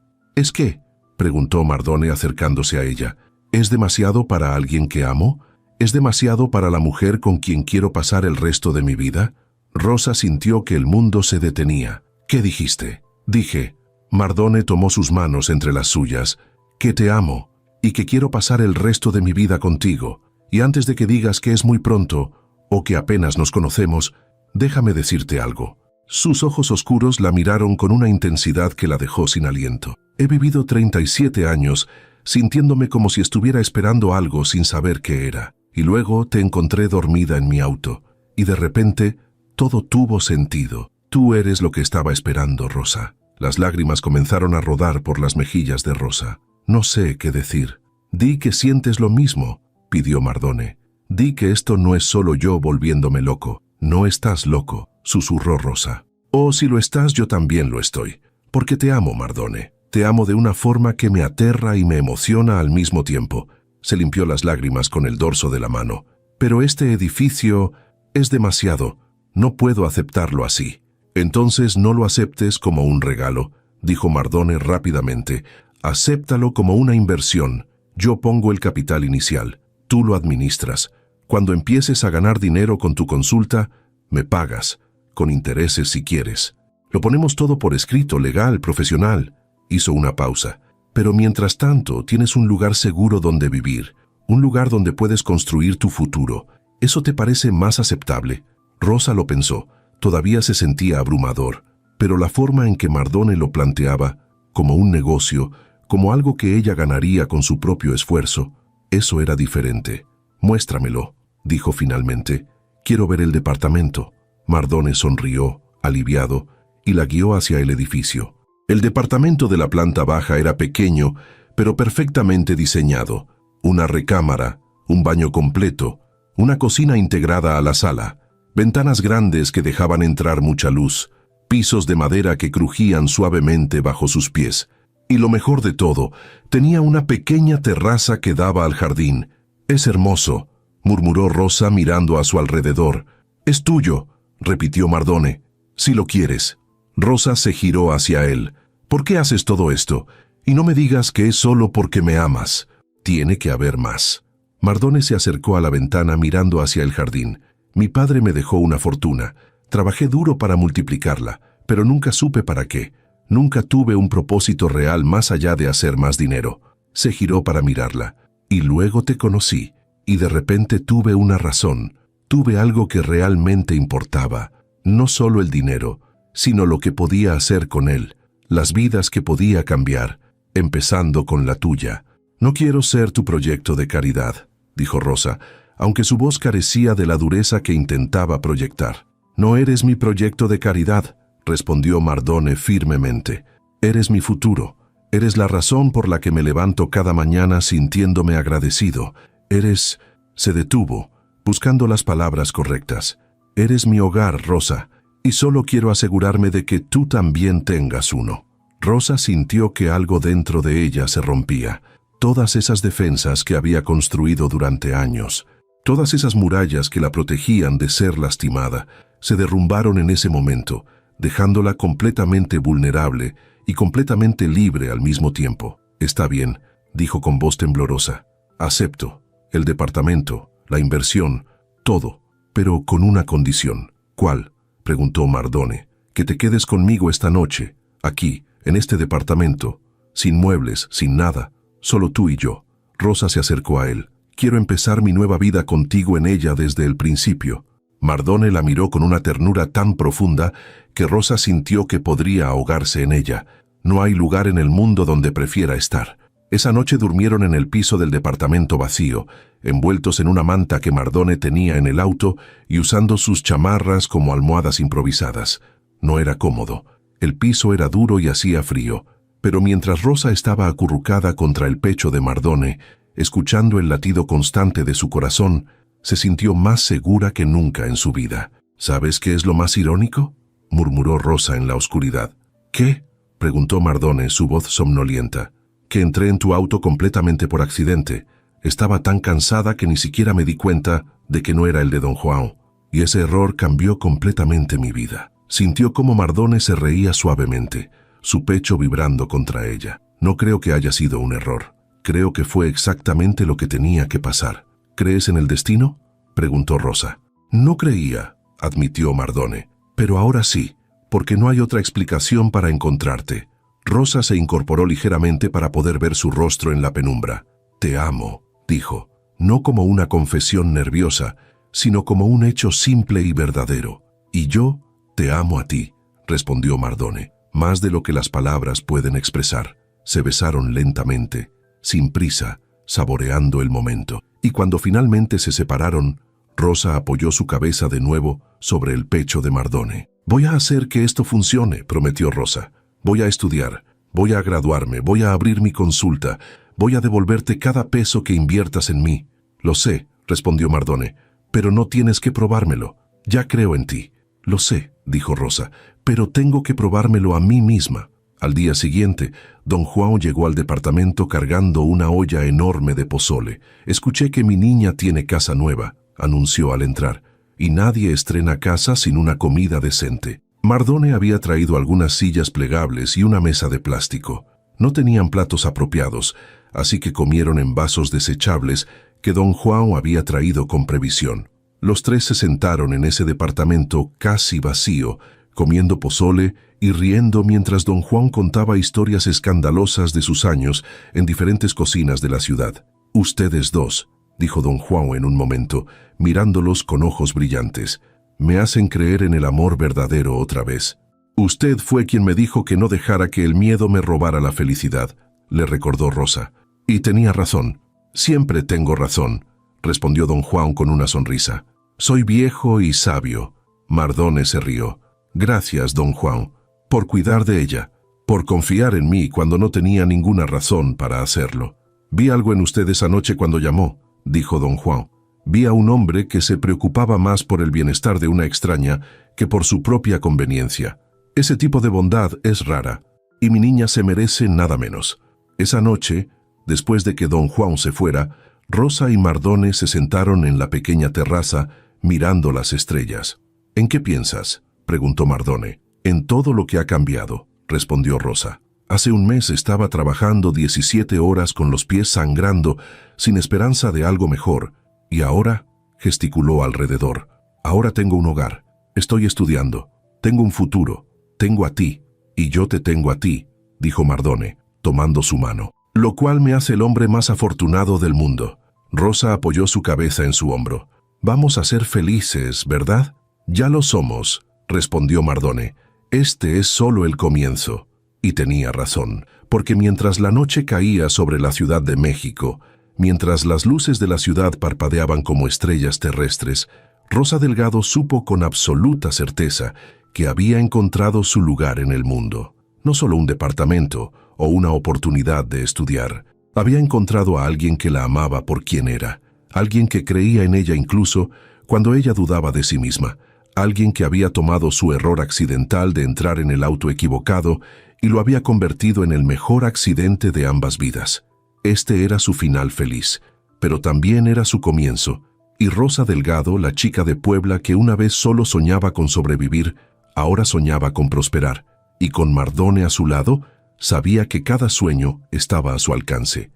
qué?», preguntó Mardone acercándose a ella. «¿Es demasiado para alguien que amo? ¿Es demasiado para la mujer con quien quiero pasar el resto de mi vida?» Rosa sintió que el mundo se detenía. «¿Qué dijiste?». «Dije», Mardone tomó sus manos entre las suyas, «que te amo y que quiero pasar el resto de mi vida contigo. Y antes de que digas que es muy pronto o que apenas nos conocemos, déjame decirte algo». Sus ojos oscuros la miraron con una intensidad que la dejó sin aliento. «He vivido 37 años sintiéndome como si estuviera esperando algo sin saber qué era. Y luego te encontré dormida en mi auto. Y de repente, todo tuvo sentido. Tú eres lo que estaba esperando, Rosa». Las lágrimas comenzaron a rodar por las mejillas de Rosa. «No sé qué decir». «Di que sientes lo mismo», pidió Mardone. «Di que esto no es solo yo volviéndome loco». «No estás loco», susurró Rosa. «Oh, si lo estás, yo también lo estoy. Porque te amo, Mardone. Te amo de una forma que me aterra y me emociona al mismo tiempo». Se limpió las lágrimas con el dorso de la mano. «Pero este edificio es demasiado. No puedo aceptarlo así». «Entonces no lo aceptes como un regalo», dijo Mardone rápidamente. «Acéptalo como una inversión. Yo pongo el capital inicial. Tú lo administras. Cuando empieces a ganar dinero con tu consulta, me pagas, con intereses si quieres. Lo ponemos todo por escrito, legal, profesional». Hizo una pausa. «Pero mientras tanto, tienes un lugar seguro donde vivir, un lugar donde puedes construir tu futuro. ¿Eso te parece más aceptable?». Rosa lo pensó. Todavía se sentía abrumador, pero la forma en que Mardone lo planteaba, como un negocio, como algo que ella ganaría con su propio esfuerzo. Eso era diferente. «Muéstramelo», dijo finalmente. «Quiero ver el departamento». Mardone sonrió, aliviado, y la guió hacia el edificio. El departamento de la planta baja era pequeño, pero perfectamente diseñado. Una recámara, un baño completo, una cocina integrada a la sala, ventanas grandes que dejaban entrar mucha luz, pisos de madera que crujían suavemente bajo sus pies. Y lo mejor de todo, tenía una pequeña terraza que daba al jardín. «Es hermoso», murmuró Rosa mirando a su alrededor. «Es tuyo», repitió Mardone. «Si lo quieres». Rosa se giró hacia él. «¿Por qué haces todo esto? Y no me digas que es solo porque me amas. Tiene que haber más». Mardone se acercó a la ventana mirando hacia el jardín. «Mi padre me dejó una fortuna. Trabajé duro para multiplicarla, pero nunca supe para qué. Nunca tuve un propósito real más allá de hacer más dinero». Se giró para mirarla. «Y luego te conocí, y de repente tuve una razón. Tuve algo que realmente importaba. No solo el dinero, sino lo que podía hacer con él, las vidas que podía cambiar, empezando con la tuya». «No quiero ser tu proyecto de caridad», dijo Rosa, aunque su voz carecía de la dureza que intentaba proyectar. «No eres mi proyecto de caridad», respondió Mardone firmemente. «Eres mi futuro. Eres la razón por la que me levanto cada mañana sintiéndome agradecido. Eres...» Se detuvo, buscando las palabras correctas. «Eres mi hogar, Rosa, y solo quiero asegurarme de que tú también tengas uno». Rosa sintió que algo dentro de ella se rompía. Todas esas defensas que había construido durante años, todas esas murallas que la protegían de ser lastimada, se derrumbaron en ese momento, dejándola completamente vulnerable y completamente libre al mismo tiempo. «Está bien», dijo con voz temblorosa. «Acepto. El departamento, la inversión, todo, pero con una condición». «¿Cuál?», preguntó Mardone. «Que te quedes conmigo esta noche, aquí, en este departamento, sin muebles, sin nada, solo tú y yo». Rosa se acercó a él. «Quiero empezar mi nueva vida contigo en ella desde el principio». Mardone la miró con una ternura tan profunda que Rosa sintió que podría ahogarse en ella. No hay lugar en el mundo donde prefiera estar. Esa noche durmieron en el piso del departamento vacío, envueltos en una manta que Mardone tenía en el auto y usando sus chamarras como almohadas improvisadas. No era cómodo. El piso era duro y hacía frío. Pero mientras Rosa estaba acurrucada contra el pecho de Mardone, escuchando el latido constante de su corazón, se sintió más segura que nunca en su vida. «¿Sabes qué es lo más irónico?», murmuró Rosa en la oscuridad. «¿Qué?», preguntó Mardone, su voz somnolienta. «Que entré en tu auto completamente por accidente. Estaba tan cansada que ni siquiera me di cuenta de que no era el de Don Juan. Y ese error cambió completamente mi vida». Sintió cómo Mardone se reía suavemente, su pecho vibrando contra ella. «No creo que haya sido un error. Creo que fue exactamente lo que tenía que pasar». «¿Crees en el destino?», preguntó Rosa. «No creía», admitió Mardone, «pero ahora sí, porque no hay otra explicación para encontrarte». Rosa se incorporó ligeramente para poder ver su rostro en la penumbra. «Te amo», dijo, no como una confesión nerviosa, sino como un hecho simple y verdadero. «Y yo te amo a ti», respondió Mardone, «más de lo que las palabras pueden expresar». Se besaron lentamente, sin prisa, saboreando el momento. Y cuando finalmente se separaron, Rosa apoyó su cabeza de nuevo sobre el pecho de Mardone. «Voy a hacer que esto funcione», prometió Rosa. «Voy a estudiar, voy a graduarme, voy a abrir mi consulta, voy a devolverte cada peso que inviertas en mí». «Lo sé», respondió Mardone, «pero no tienes que probármelo. Ya creo en ti». «Lo sé», dijo Rosa, «pero tengo que probármelo a mí misma». Al día siguiente, Don Juan llegó al departamento cargando una olla enorme de pozole. «Escuché que mi niña tiene casa nueva», anunció al entrar, «y nadie estrena casa sin una comida decente». Mardone había traído algunas sillas plegables y una mesa de plástico. No tenían platos apropiados, así que comieron en vasos desechables que Don Juan había traído con previsión. Los tres se sentaron en ese departamento casi vacío, comiendo pozole y riendo mientras Don Juan contaba historias escandalosas de sus años en diferentes cocinas de la ciudad. «Ustedes dos», dijo Don Juan en un momento, mirándolos con ojos brillantes, «me hacen creer en el amor verdadero otra vez. Usted fue quien me dijo que no dejara que el miedo me robara la felicidad. le recordó Rosa. Y tenía razón. Siempre tengo razón, respondió don Juan con una sonrisa. Soy viejo y sabio. Mardone se rió. Gracias, don Juan, por cuidar de ella, por confiar en mí cuando no tenía ninguna razón para hacerlo. Vi algo en usted esa noche cuando llamó, dijo don Juan. Vi a un hombre que se preocupaba más por el bienestar de una extraña que por su propia conveniencia. Ese tipo de bondad es rara, y mi niña se merece nada menos. Esa noche, después de que don Juan se fuera, Rosa y Mardone se sentaron en la pequeña terraza mirando las estrellas. ¿En qué piensas?, preguntó Mardone. En todo lo que ha cambiado, respondió Rosa. Hace un mes estaba trabajando 17 horas con los pies sangrando, sin esperanza de algo mejor, y ahora, gesticuló alrededor, ahora tengo un hogar, estoy estudiando, tengo un futuro, tengo a ti, y yo te tengo a ti, dijo Mardone, tomando su mano, lo cual me hace el hombre más afortunado del mundo. Rosa apoyó su cabeza en su hombro. Vamos a ser felices, ¿verdad? Ya lo somos, respondió Mardone. Este es solo el comienzo. Y tenía razón, porque mientras la noche caía sobre la Ciudad de México, mientras las luces de la ciudad parpadeaban como estrellas terrestres, Rosa Delgado supo con absoluta certeza que había encontrado su lugar en el mundo. No solo un departamento o una oportunidad de estudiar. Había encontrado a alguien que la amaba por quien era, alguien que creía en ella incluso cuando ella dudaba de sí misma, alguien que había tomado su error accidental de entrar en el auto equivocado y lo había convertido en el mejor accidente de ambas vidas. Este era su final feliz, pero también era su comienzo, y Rosa Delgado, la chica de Puebla que una vez solo soñaba con sobrevivir, ahora soñaba con prosperar, y con Mardone a su lado, sabía que cada sueño estaba a su alcance.